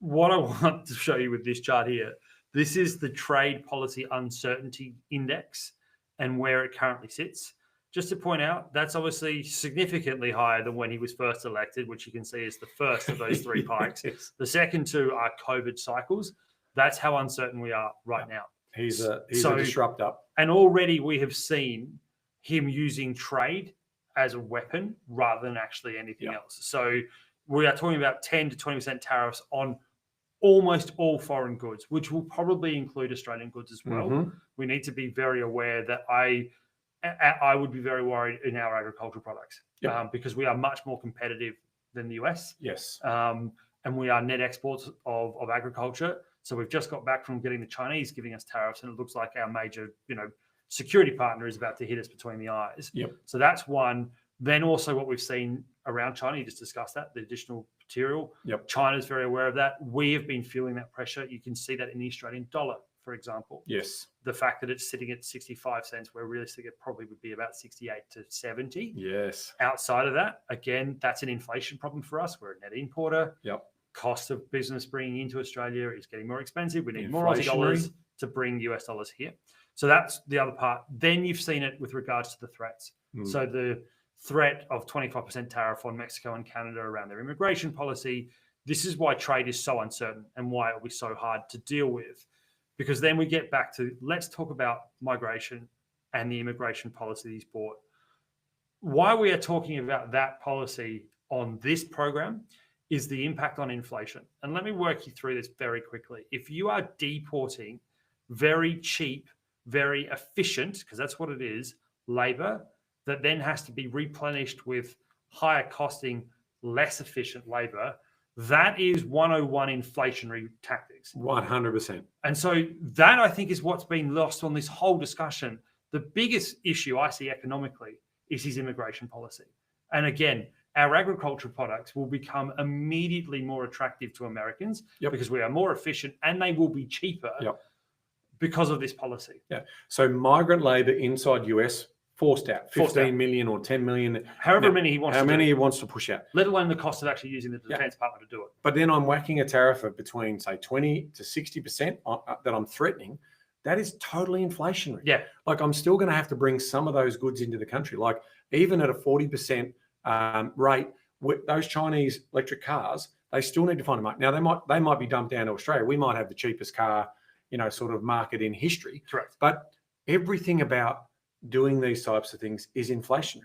what I want to show you with this chart here, this is the trade policy uncertainty index and where it currently sits. Just to point out, that's obviously significantly higher than when he was first elected, which you can see is the first of those three pikes. The second two are COVID cycles. That's how uncertain we are right now. He's a disruptor. And already we have seen him using trade as a weapon rather than actually anything else. So we are talking about 10 to 20% tariffs on almost all foreign goods, which will probably include Australian goods as well. We need to be very aware that I would be very worried in our agricultural products because we are much more competitive than the US. Yes. And we are net exports of agriculture. So we've just got back from getting the Chinese giving us tariffs, and it looks like our major, security partner is about to hit us between the eyes. So that's one. Then also what we've seen around China, you just discussed that, the additional material. China's very aware of that. We have been feeling that pressure. You can see that in the Australian dollar, for example. Yes. The fact that it's sitting at 65 cents, where realistically it probably would be about 68 to 70. Yes. Outside of that, again, that's an inflation problem for us. We're a net importer. Cost of business bringing into Australia is getting more expensive. We need more Aussie dollars to bring US dollars here. So that's the other part. Then you've seen it with regards to the threats. So the threat of 25% tariff on Mexico and Canada around their immigration policy. This is why trade is so uncertain and why it'll be so hard to deal with. Because then we get back to, let's talk about migration and the immigration policy he's brought. Why we are talking about that policy on this program is the impact on inflation. And let me work you through this very quickly. If you are deporting very cheap, very efficient, because that's what it is, labor that then has to be replenished with higher costing, less efficient labor, that is 101 inflationary tactics. 100%. And so that, I think, is what's been lost on this whole discussion. The biggest issue I see economically is his immigration policy. And again, our agricultural products will become immediately more attractive to Americans because we are more efficient, and they will be cheaper because of this policy. So migrant labor inside US forced out 15 million or 10 million. However many he wants he wants to push out. Let alone the cost of actually using the Defence Department to do it. But then I'm whacking a tariff of between, say, 20 to 60% that I'm threatening. That is totally inflationary. Like, I'm still going to have to bring some of those goods into the country. Like, even at a 40% rate, with those Chinese electric cars, they still need to find a market. Now, they might be dumped down to Australia. We might have the cheapest car, sort of market in history. Correct. But everything about doing these types of things is inflationary.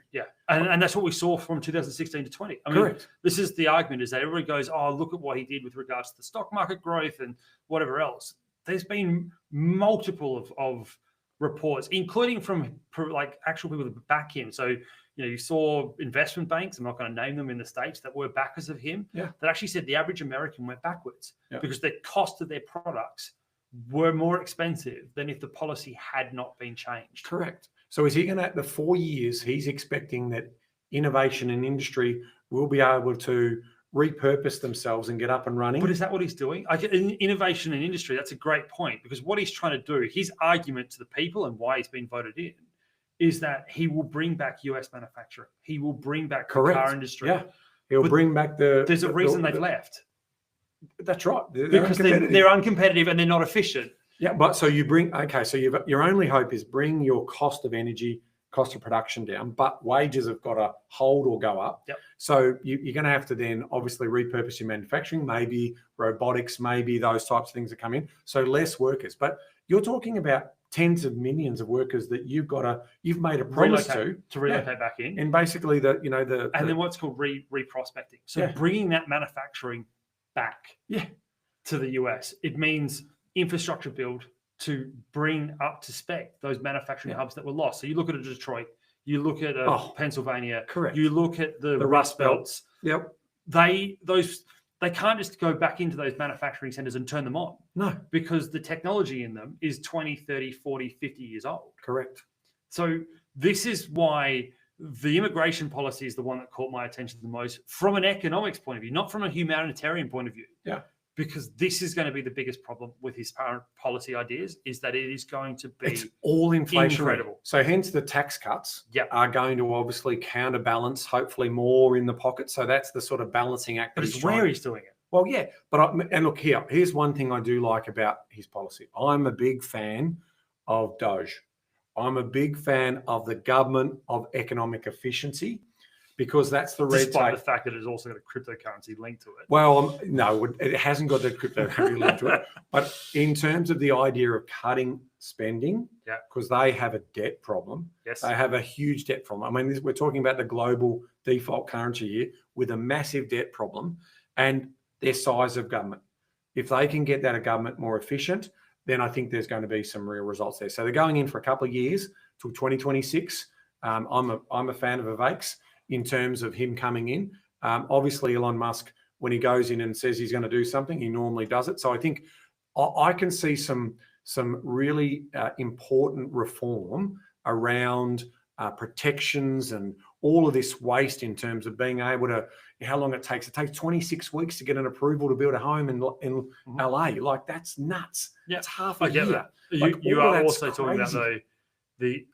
And that's what we saw from 2016 to 20. I mean, correct. This is the argument, is that everybody goes, oh, look at what he did with regards to the stock market growth and whatever else. There's been multiple of reports, including from like actual people that back him. So, you saw investment banks, I'm not going to name them in the States, that were backers of him, that actually said the average American went backwards because the cost of their products were more expensive than if the policy had not been changed. Correct. So is he going to, the 4 years, he's expecting that innovation and industry will be able to repurpose themselves and get up and running? But is that what he's doing? Innovation and industry, that's a great point, because what he's trying to do, his argument to the people and why he's been voted in, is that he will bring back US manufacturing. He will bring back the car industry. He'll bring back There's a reason they've left. That's right. Because they're uncompetitive and they're not efficient. But so you bring, so your only hope is bring your cost of energy, cost of production down, but wages have got to hold or go up. So you're going to have to then obviously repurpose your manufacturing, maybe robotics, maybe those types of things that come in. So less workers. But you're talking about tens of millions of workers that you've made a promise to relocate back in. And basically then what's called re-prospecting. So bringing that manufacturing back Yeah. to the US. It means infrastructure build to bring up to spec those manufacturing hubs that were lost. So you look at a Detroit, you look at Pennsylvania, correct. You look at the Rust Belts. Yep. They can't just go back into those manufacturing centers and turn them on. No. Because the technology in them is 20, 30, 40, 50 years old. Correct. So this is why the immigration policy is the one that caught my attention the most from an economics point of view, not from a humanitarian point of view. Yeah. Because this is going to be the biggest problem with his current policy ideas, is that it is going to be it's all inflation. Incredible. So hence the tax cuts are going to obviously counterbalance, hopefully more in the pocket. So that's the sort of balancing act. But it's where he's doing it. Well, yeah. And look here, here's one thing I do like about his policy. I'm a big fan of Doge. I'm a big fan of the government of economic efficiency, because that's the red tape. Despite the fact that it's also got a cryptocurrency linked to it. Well, no, it hasn't got the cryptocurrency linked to it. But in terms of the idea of cutting spending, because they have a debt problem. Yes. They have a huge debt problem. I mean, we're talking about the global default currency here with a massive debt problem and their size of government. If they can get that government more efficient, then I think there's going to be some real results there. So they're going in for a couple of years till 2026. I'm a fan of Avakes in terms of him coming in. Obviously, Elon Musk, when he goes in and says he's going to do something, he normally does it. So I think I can see some really important reform around protections and all of this waste in terms of being able to, how long it takes. It takes 26 weeks to get an approval to build a home in LA. Like, that's nuts. Yeah. It's half a year. That. Like, you are also crazy. talking about, though, the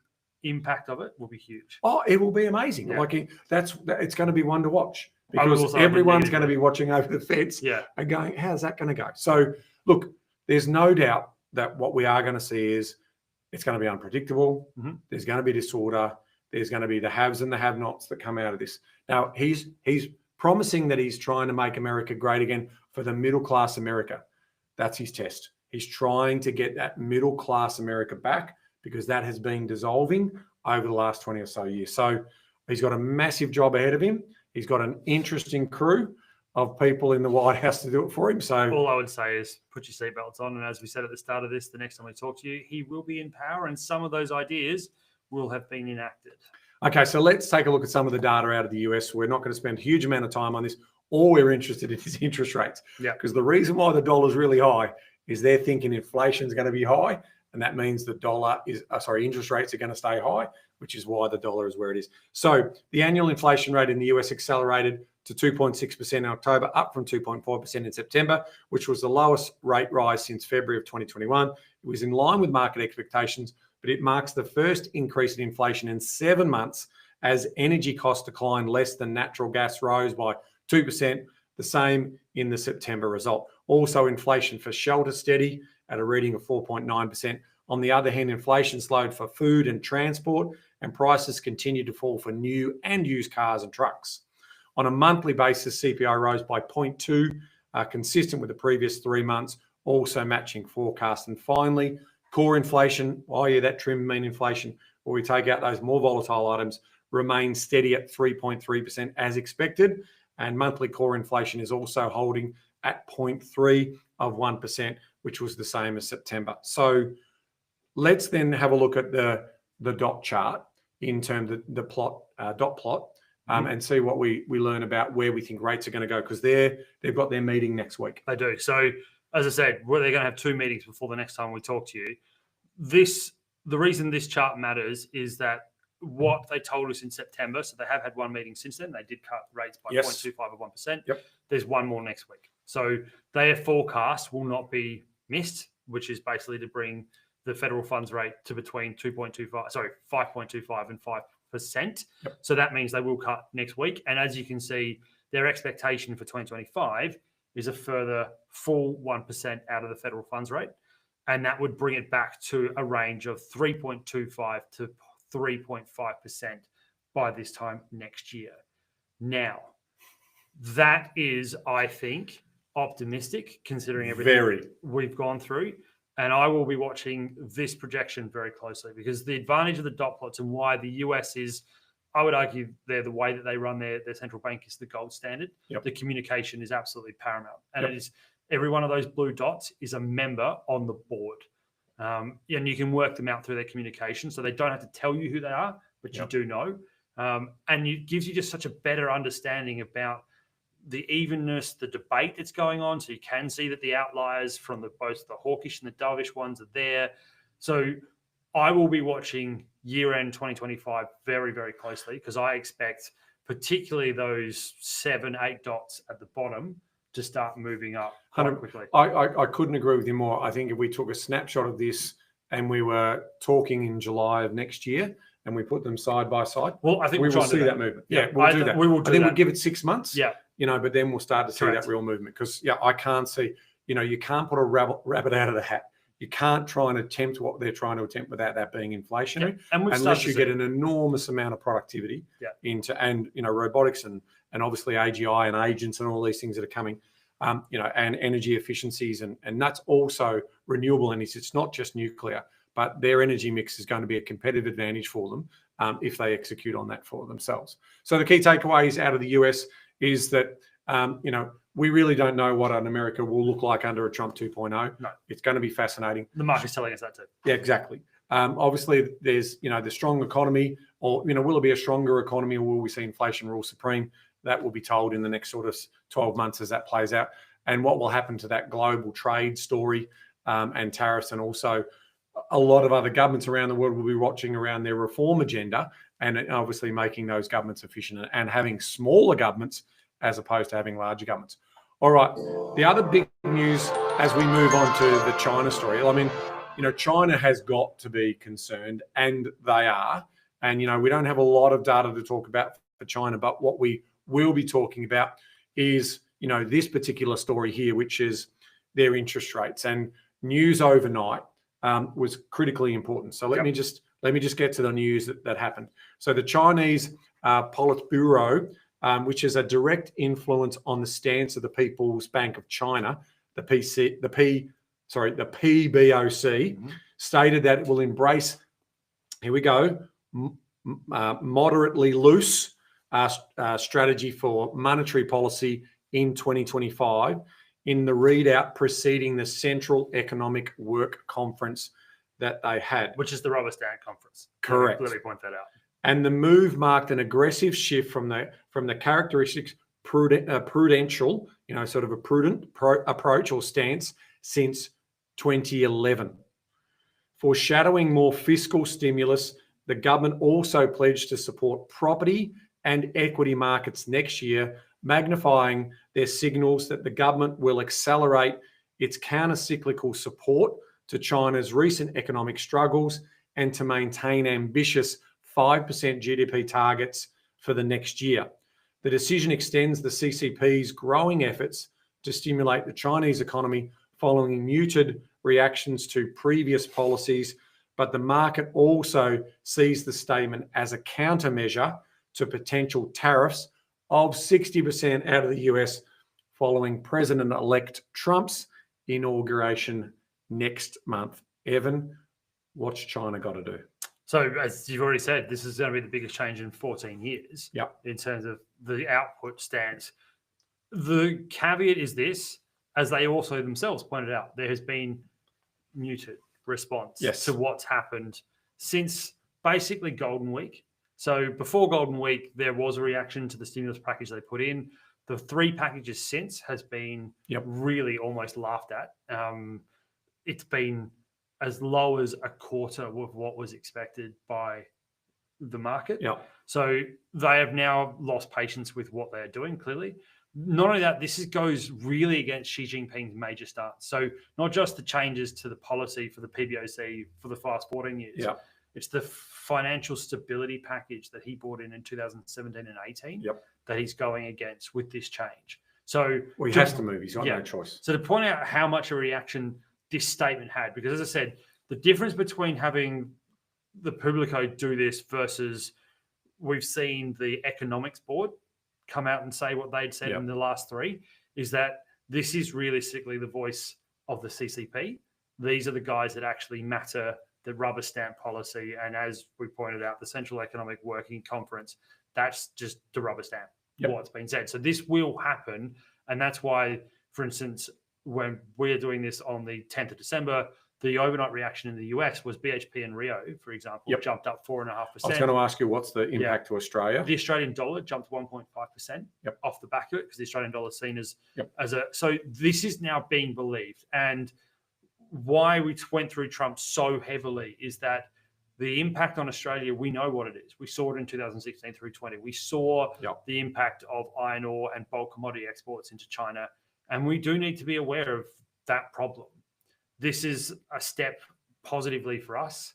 impact of it will be huge. Oh, it will be amazing. Yeah. Like, it's going to be one to watch, because everyone's going to be watching over the fence and going, how's that going to go? So look, there's no doubt that what we are going to see is it's going to be unpredictable. Mm-hmm. There's going to be disorder. There's going to be the haves and the have-nots that come out of this. Now, he's promising that he's trying to make America great again for the middle-class America. That's his test. He's trying to get that middle-class America back, because that has been dissolving over the last 20 or so years. So he's got a massive job ahead of him. He's got an interesting crew of people in the White House to do it for him. So all I would say is put your seatbelts on. And as we said at the start of this, the next time we talk to you, he will be in power, and some of those ideas will have been enacted. Okay, so let's take a look at some of the data out of the US. We're not going to spend a huge amount of time on this. All we're interested in is interest rates. Yeah. Because the reason why the dollar is really high is they're thinking inflation is going to be high. And that means the interest rates are going to stay high, which is why the dollar is where it is. So the annual inflation rate in the US accelerated to 2.6% in October, up from 2.4% in September, which was the lowest rate rise since February of 2021. It was in line with market expectations, but it marks the first increase in inflation in 7 months, as energy costs declined less than natural gas rose by 2%, the same in the September result. Also, inflation for shelter steady at a reading of 4.9%. On the other hand, inflation slowed for food and transport, and prices continued to fall for new and used cars and trucks. On a monthly basis, CPI rose by 0.2, consistent with the previous 3 months, also matching forecasts. And finally, core inflation, that trim mean inflation, where we take out those more volatile items, remains steady at 3.3% as expected. And monthly core inflation is also holding at 0.3 of 1%, which was the same as September. So let's then have a look at the dot chart in terms of the plot, dot plot, and see what we learn about where we think rates are going to go, because they've got their meeting next week. They do. So as I said, they're going to have 2 meetings before the next time we talk to you. The reason this chart matters is that what they told us in September, so they have had 1 meeting since then. They did cut rates by 0.25 of 1%. Yep. There's 1 more next week. So their forecast will not be missed, which is basically to bring the federal funds rate to between 5.25 and 5%. Yep. So that means they will cut next week. And as you can see, their expectation for 2025 is a further full 1% out of the federal funds rate. And that would bring it back to a range of 3.25 to 3.5% by this time next year. Now, that is, I think, optimistic considering everything we've gone through. And I will be watching this projection very closely, because the advantage of the dot plots and why the US is I would argue the way that they run their central bank is the gold standard. Yep. The communication is absolutely paramount. And Yep. it is every one of those blue dots is a member on the board. And you can work them out through their communication. So they don't have to tell you who they are, but you Yep. do know. And it gives you just such a better understanding about the evenness, the debate that's going on. So you can see that the outliers from both the hawkish and the dovish ones are there. So I will be watching year-end 2025 very, very closely because I expect particularly those 7-8 dots at the bottom to start moving up quite quickly. I couldn't agree with you more. I think if we took a snapshot of this and we were talking in July of next year and we put them side by side, well, I think we will see that movement. Yeah, we'll do that. We will do I think that. we'll give it 6 months. Yeah. But then we'll start to see Correct. that real movement because, I can't see, you can't put a rabbit out of the hat. You can't try and attempt what they're trying to attempt without that being inflationary, unless you get an enormous amount of productivity into, and robotics and obviously AGI and agents and all these things that are coming, and energy efficiencies and that's also renewable energy. It's not just nuclear, but their energy mix is going to be a competitive advantage for them if they execute on that for themselves. So the key takeaways out of the US is that we really don't know what an America will look like under a Trump 2.0. No. It's going to be fascinating. The market's telling us that too. Yeah, exactly. Obviously, there's, the strong economy, or, will it be a stronger economy, or will we see inflation rule supreme? That will be told in the next sort of 12 months as that plays out. And what will happen to that global trade story and tariffs, and also a lot of other governments around the world will be watching around their reform agenda and obviously making those governments efficient and having smaller governments as opposed to having larger governments. All right. The other big news as we move on to the China story, I mean, China has got to be concerned, and they are. And, we don't have a lot of data to talk about for China, but what we will be talking about is, this particular story here, which is their interest rates. And news overnight was critically important. So let me just get to the news that happened. So the Chinese Politburo, which is a direct influence on the stance of the People's Bank of China, the PBOC, stated that it will embrace, here we go, moderately loose strategy for monetary policy in 2025 in the readout preceding the Central Economic Work Conference that they had. Which is the Robustan conference. Correct. Let me point that out. And the move marked an aggressive shift from the characteristics prudential, sort of a prudent approach or stance since 2011. Foreshadowing more fiscal stimulus, the government also pledged to support property and equity markets next year, magnifying their signals that the government will accelerate its counter-cyclical support to China's recent economic struggles and to maintain ambitious 5% GDP targets for the next year. The decision extends the CCP's growing efforts to stimulate the Chinese economy following muted reactions to previous policies, but the market also sees the statement as a countermeasure to potential tariffs of 60% out of the US following President-elect Trump's inauguration next month. Evan, what's China got to do? So, as you've already said, this is going to be the biggest change in 14 years in terms of the output stance. The caveat is this, as they also themselves pointed out, there has been muted response to what's happened since basically Golden Week. So before Golden Week, there was a reaction to the stimulus package they put in. The 3 packages since has been really almost laughed at. It's been as low as a quarter of what was expected by the market. So they have now lost patience with what they're doing, clearly. Not only that, this goes really against Xi Jinping's major stance. So not just the changes to the policy for the PBOC for the past 14 years. It's the financial stability package that he brought in 2017 and 18 that he's going against with this change. So he has to move. He's got no choice. So to point out how much a reaction this statement had, because as I said, the difference between having the Publico do this versus we've seen the economics board come out and say what they'd said in the last 3 is that this is realistically the voice of the CCP. These are the guys that actually matter the rubber stamp policy, and as we pointed out, the Central Economic Working Conference, that's just the rubber stamp, what's been said. So this will happen, and that's why, for instance, when we're doing this on the 10th of December, the overnight reaction in the US was BHP and Rio, for example, jumped up 4.5%. I was going to ask you, what's the impact to Australia? The Australian dollar jumped 1.5% off the back of it, because the Australian dollar is seen as a... So this is now being believed. And why we went through Trump so heavily is that the impact on Australia, we know what it is. We saw it in 2016 through 20. We saw the impact of iron ore and bulk commodity exports into China. And we do need to be aware of that problem. This is a step positively for us,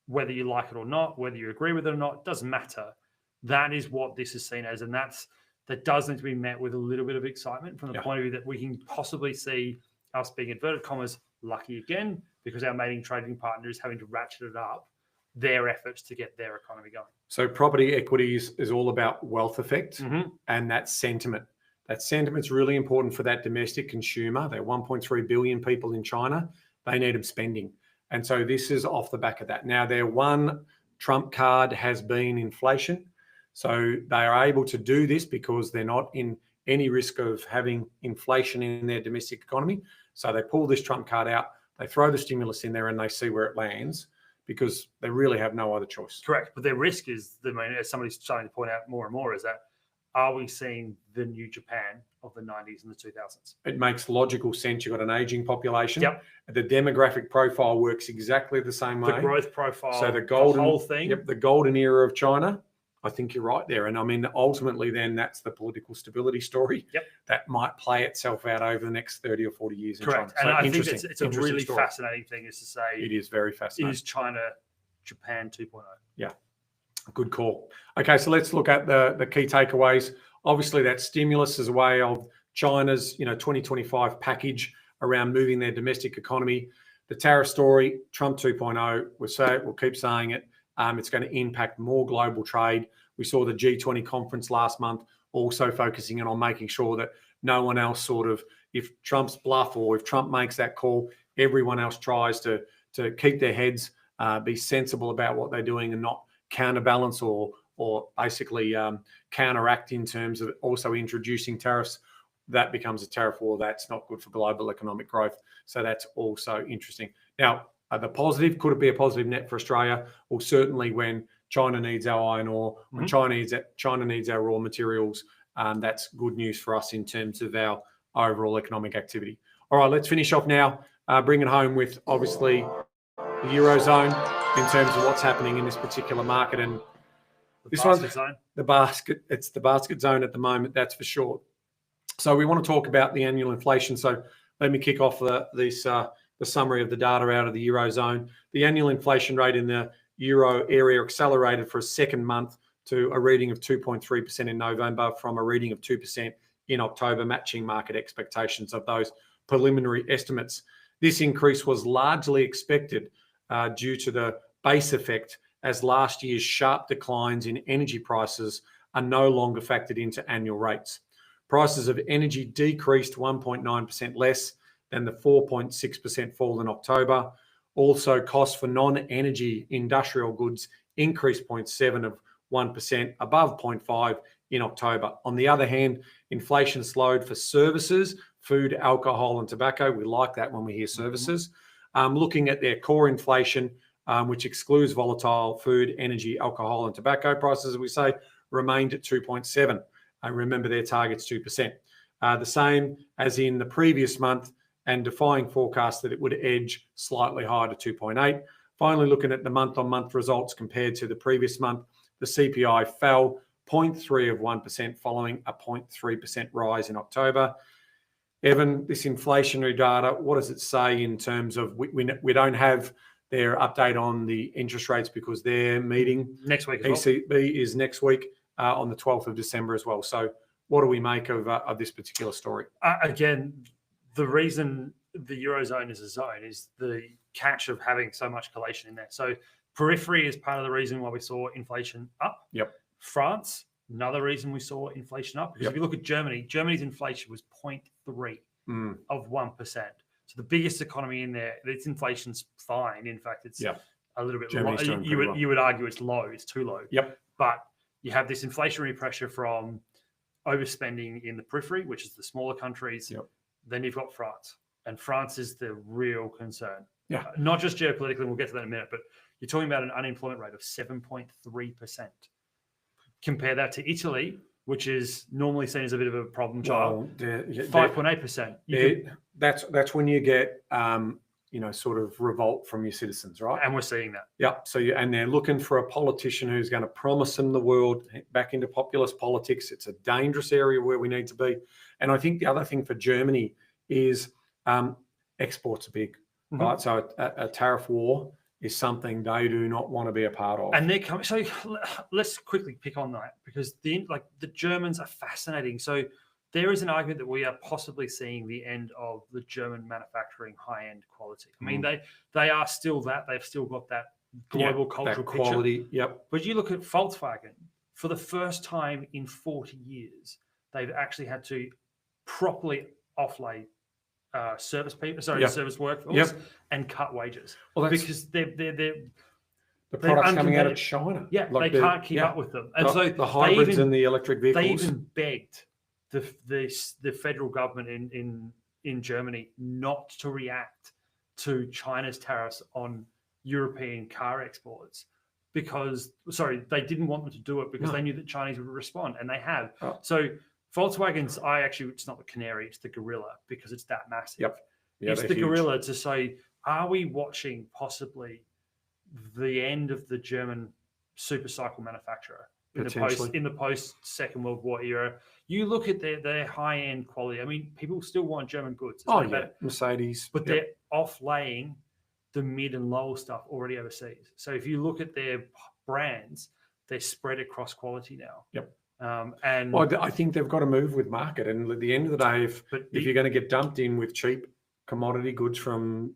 whether you like it or not, whether you agree with it or not, doesn't matter. That is what this is seen as. And that does need to be met with a little bit of excitement from the point of view that we can possibly see us being, inverted commas, lucky again, because our main trading partner is having to ratchet it up their efforts to get their economy going. So property equities is all about wealth effect and that sentiment. That sentiment's really important for that domestic consumer. There are 1.3 billion people in China. They need them spending. And so this is off the back of that. Now, their one trump card has been inflation. So they are able to do this because they're not in any risk of having inflation in their domestic economy. So they pull this trump card out, they throw the stimulus in there, and they see where it lands, because they really have no other choice. Correct. But their risk is, as somebody's starting to point out more and more, is that, are we seeing the new Japan of the 90s and the 2000s? It makes logical sense. You've got an aging population. The demographic profile works exactly the same way. The growth profile, so the whole thing. The golden era of China, I think you're right there. And I mean, ultimately then that's the political stability story that might play itself out over the next 30 or 40 years in China. And I think it's a really fascinating thing is to say. It is very fascinating. Is China Japan 2.0? Yeah. Good call. Okay, so let's look at the key takeaways. Obviously, that stimulus is a way of China's 2025 package around moving their domestic economy. The tariff story, Trump 2.0, we'll keep saying it. It's going to impact more global trade. We saw the G20 conference last month also focusing in on making sure that no one else if Trump's bluff or if Trump makes that call, everyone else tries to keep their heads, be sensible about what they're doing and not counterbalance or basically counteract in terms of also introducing tariffs. That becomes a tariff war. That's not good for global economic growth. So that's also interesting. Now, the positive, could it be a positive net for Australia? Well, certainly when China needs our iron ore, when China needs our raw materials, that's good news for us in terms of our overall economic activity. All right, let's finish off now, bring it home with obviously the Eurozone in terms of what's happening in this particular market. And this one's the basket. It's the basket zone at the moment, that's for sure. So we want to talk about the annual inflation. So let me kick off the summary of the data out of the Eurozone. The annual inflation rate in the Euro area accelerated for a second month to a reading of 2.3% in November from a reading of 2% in October, matching market expectations of those preliminary estimates. This increase was largely expected due to the base effect, as last year's sharp declines in energy prices are no longer factored into annual rates. Prices of energy decreased 1.9% less than the 4.6% fall in October. Also, costs for non-energy industrial goods increased 0.7%, above 0.5% in October. On the other hand, inflation slowed for services, food, alcohol, and tobacco. We like that when we hear services. Looking at their core inflation, which excludes volatile food, energy, alcohol, and tobacco prices, as we say, remained at 2.7%. Remember, their target's 2%. The same as in the previous month, and defying forecasts that it would edge slightly higher to 2.8%. Finally, looking at the month-on-month results compared to the previous month, the CPI fell 0.3% following a 0.3% rise in October. Evan, this inflationary data, what does it say in terms of, we don't have their update on the interest rates because their meeting next week, ECB is next week on the 12th of December as well. So what do we make of this particular story? Again, the reason the Eurozone is a zone is the catch of having so much collation in there. So periphery is part of the reason why we saw inflation up. France, another reason we saw inflation up. Because if you look at Germany, Germany's inflation was 0.3 of 1%. So the biggest economy in there, its inflation's fine. In fact, it's a little bit Germany's low. doing pretty well. You would argue it's low, it's too low. Yep. But you have this inflationary pressure from overspending in the periphery, which is the smaller countries. Yep. Then you've got France, and France is the real concern. Yeah. Not just geopolitically, we'll get to that in a minute, but you're talking about an unemployment rate of 7.3%. Compare that to Italy, which is normally seen as a bit of a problem child. 5.8%. That's when you get sort of revolt from your citizens, right? And we're seeing that. Yeah. So and they're looking for a politician who's going to promise them the world back into populist politics. It's a dangerous area where we need to be. And I think the other thing for Germany is exports are big, right? So a tariff war is something they do not want to be a part of. And they're coming. So let's quickly pick on that, because the Germans are fascinating. So there is an argument that we are possibly seeing the end of the German manufacturing high-end quality. I mean, they are still that. They've still got that global cultural that quality. Picture. Yep. But you look at Volkswagen, for the first time in 40 years, they've actually had to properly offlay service workforce and cut wages. Well, because the product's coming out of China. Yeah, they can't keep up with them. And so the hybrids and the electric vehicles. They even begged the federal government in Germany not to react to China's tariffs on European car exports because they didn't want them to do it because they knew that Chinese would respond, and they have. Oh. So Volkswagen's, it's not the canary, it's the gorilla, because it's that massive. Yep. Yeah, it's the huge gorilla to say, are we watching possibly the end of the German supercycle manufacturer in the post Second World War era? You look at their high end quality. I mean, people still want German goods. Mercedes. But they're offlaying the mid and low stuff already overseas. So if you look at their brands, they're spread across quality now. Yep. And I think they've got to move with market. And at the end of the day, if you're going to get dumped in with cheap commodity goods from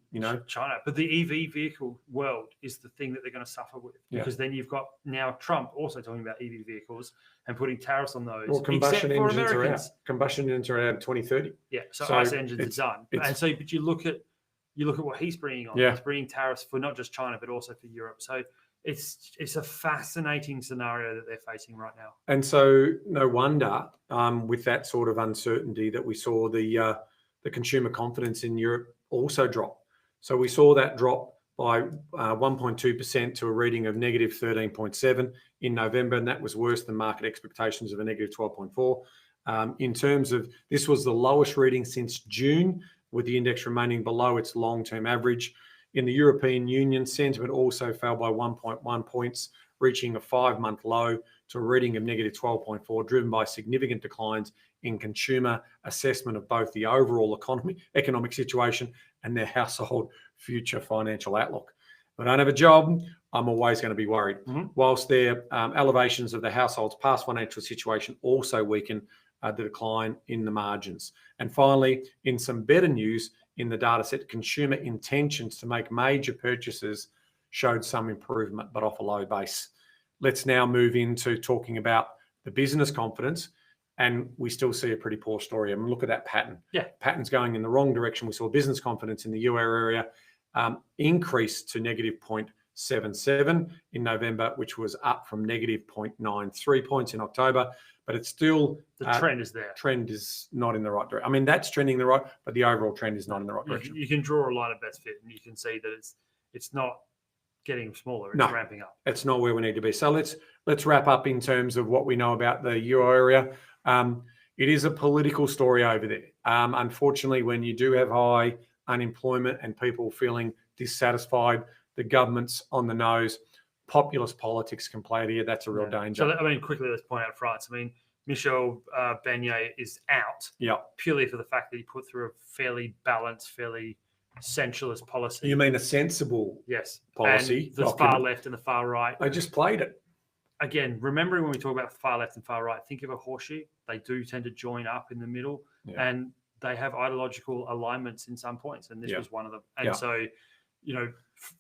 China, but the EV vehicle world is the thing that they're going to suffer with, because then you've got now Trump also talking about EV vehicles and putting tariffs on those. Well, combustion engines are out. Combustion engines are out in 2030. Yeah, so ICE engines are done. And so, but you look at what he's bringing on. He's bringing tariffs for not just China but also for Europe. So it's a fascinating scenario that they're facing right now. And so no wonder with that sort of uncertainty that we saw the consumer confidence in Europe also drop. So we saw that drop by 1.2% to a reading of negative 13.7 in November, and that was worse than market expectations of a negative 12.4. In terms of, this was the lowest reading since June, with the index remaining below its long-term average. In the European Union, sentiment also fell by 1.1 points, reaching a 5-month low to a reading of negative 12.4, driven by significant declines in consumer assessment of both the overall economic situation and their household future financial outlook. If I don't have a job, I'm always going to be worried. Whilst their elevations of the household's past financial situation also weaken the decline in the margins. And finally, in some better news in the data set, consumer intentions to make major purchases showed some improvement, but off a low base. Let's now move into talking about the business confidence, and we still see a pretty poor story. I mean, look at that pattern. Yeah, pattern's going in the wrong direction. We saw business confidence in the euro area increase to negative 0.77 in November, which was up from negative 0.93 points in October. But it's still the trend is there. Trend is not in the right direction. I mean, that's trending the right, but the overall trend is not in the right direction. You can draw a line of best fit, and you can see that it's not getting smaller. It's ramping up. It's not where we need to be. So let's wrap up in terms of what we know about the euro area. It is a political story over there. Unfortunately, when you do have high unemployment and people feeling dissatisfied, the government's on the nose. Populist politics can play here. That's a real danger. So, I mean, quickly, let's point out France. I mean, Michel Barnier is out purely for the fact that he put through a fairly balanced, fairly centralist policy. You mean a sensible policy? And the far left and the far right. They just played it. Again, remembering when we talk about far left and far right, think of a horseshoe. They do tend to join up in the middle, and they have ideological alignments in some points, and this was one of them. And so,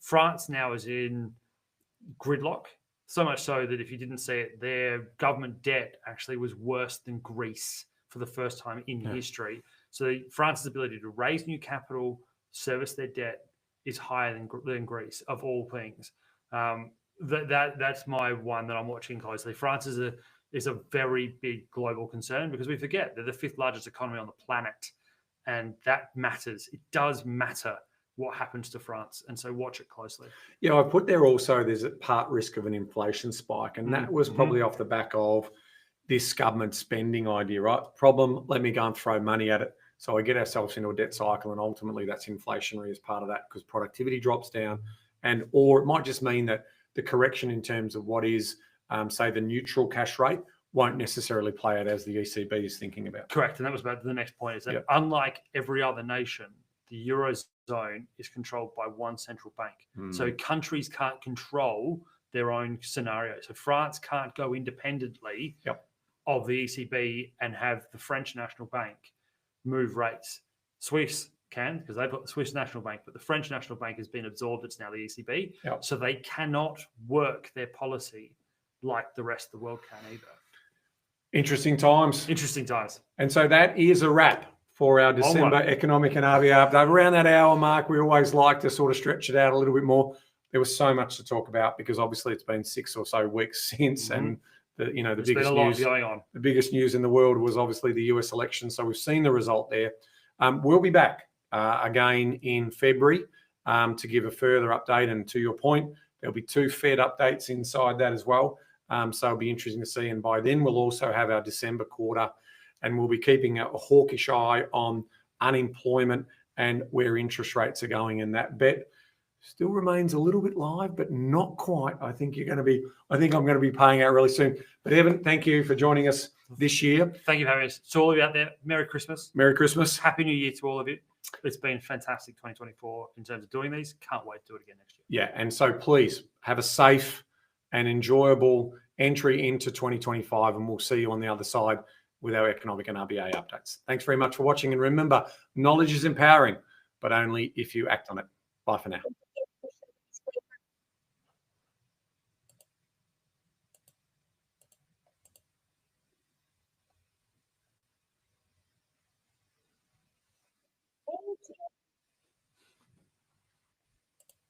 France now is in gridlock, so much so that if you didn't see it, their government debt actually was worse than Greece for the first time in history. So France's ability to raise new capital, service their debt, is higher than Greece, of all things. That's my one that I'm watching closely. France is a very big global concern because we forget they're the 5th largest economy on the planet, and that matters. It does matter what happens to France, and so watch it closely. Yeah, I put there also there's a part risk of an inflation spike, and that was probably off the back of this government spending idea, right? Problem, let me go and throw money at it. So I get ourselves into a debt cycle, and ultimately that's inflationary as part of that because productivity drops down, or it might just mean that the correction in terms of what is, say, the neutral cash rate won't necessarily play out as the ECB is thinking about. Correct, and that was about the next point, is that unlike every other nation, the Eurozone is controlled by one central bank. So countries can't control their own scenario. So France can't go independently of the ECB and have the French National Bank move rates. Swiss can, because they've got the Swiss National Bank, but the French National Bank has been absorbed. It's now the ECB. So they cannot work their policy like the rest of the world can either. Interesting times. Interesting times. And so that is a wrap for our December economic and RBA update. Around that hour mark, we always like to sort of stretch it out a little bit more. There was so much to talk about because obviously it's been 6 or so weeks since, and the biggest news going on. The biggest news in the world was obviously the US election. So we've seen the result there. We'll be back again in February to give a further update. And to your point, there'll be 2 Fed updates inside that as well. So it'll be interesting to see. And by then, we'll also have our December quarter, and we'll be keeping a hawkish eye on unemployment and where interest rates are going. And that bet still remains a little bit live, but not quite. I think I'm going to be paying out really soon. But Evan, thank you for joining us this year. Thank you for having us. To all of you out there, Merry Christmas. Merry Christmas. Happy New Year to all of you. It's been fantastic 2024 in terms of doing these. Can't wait to do it again next year. Yeah, and so please have a safe and enjoyable entry into 2025, and we'll see you on the other side with our economic and RBA updates. Thanks very much for watching, and remember, knowledge is empowering, but only if you act on it. Bye for now.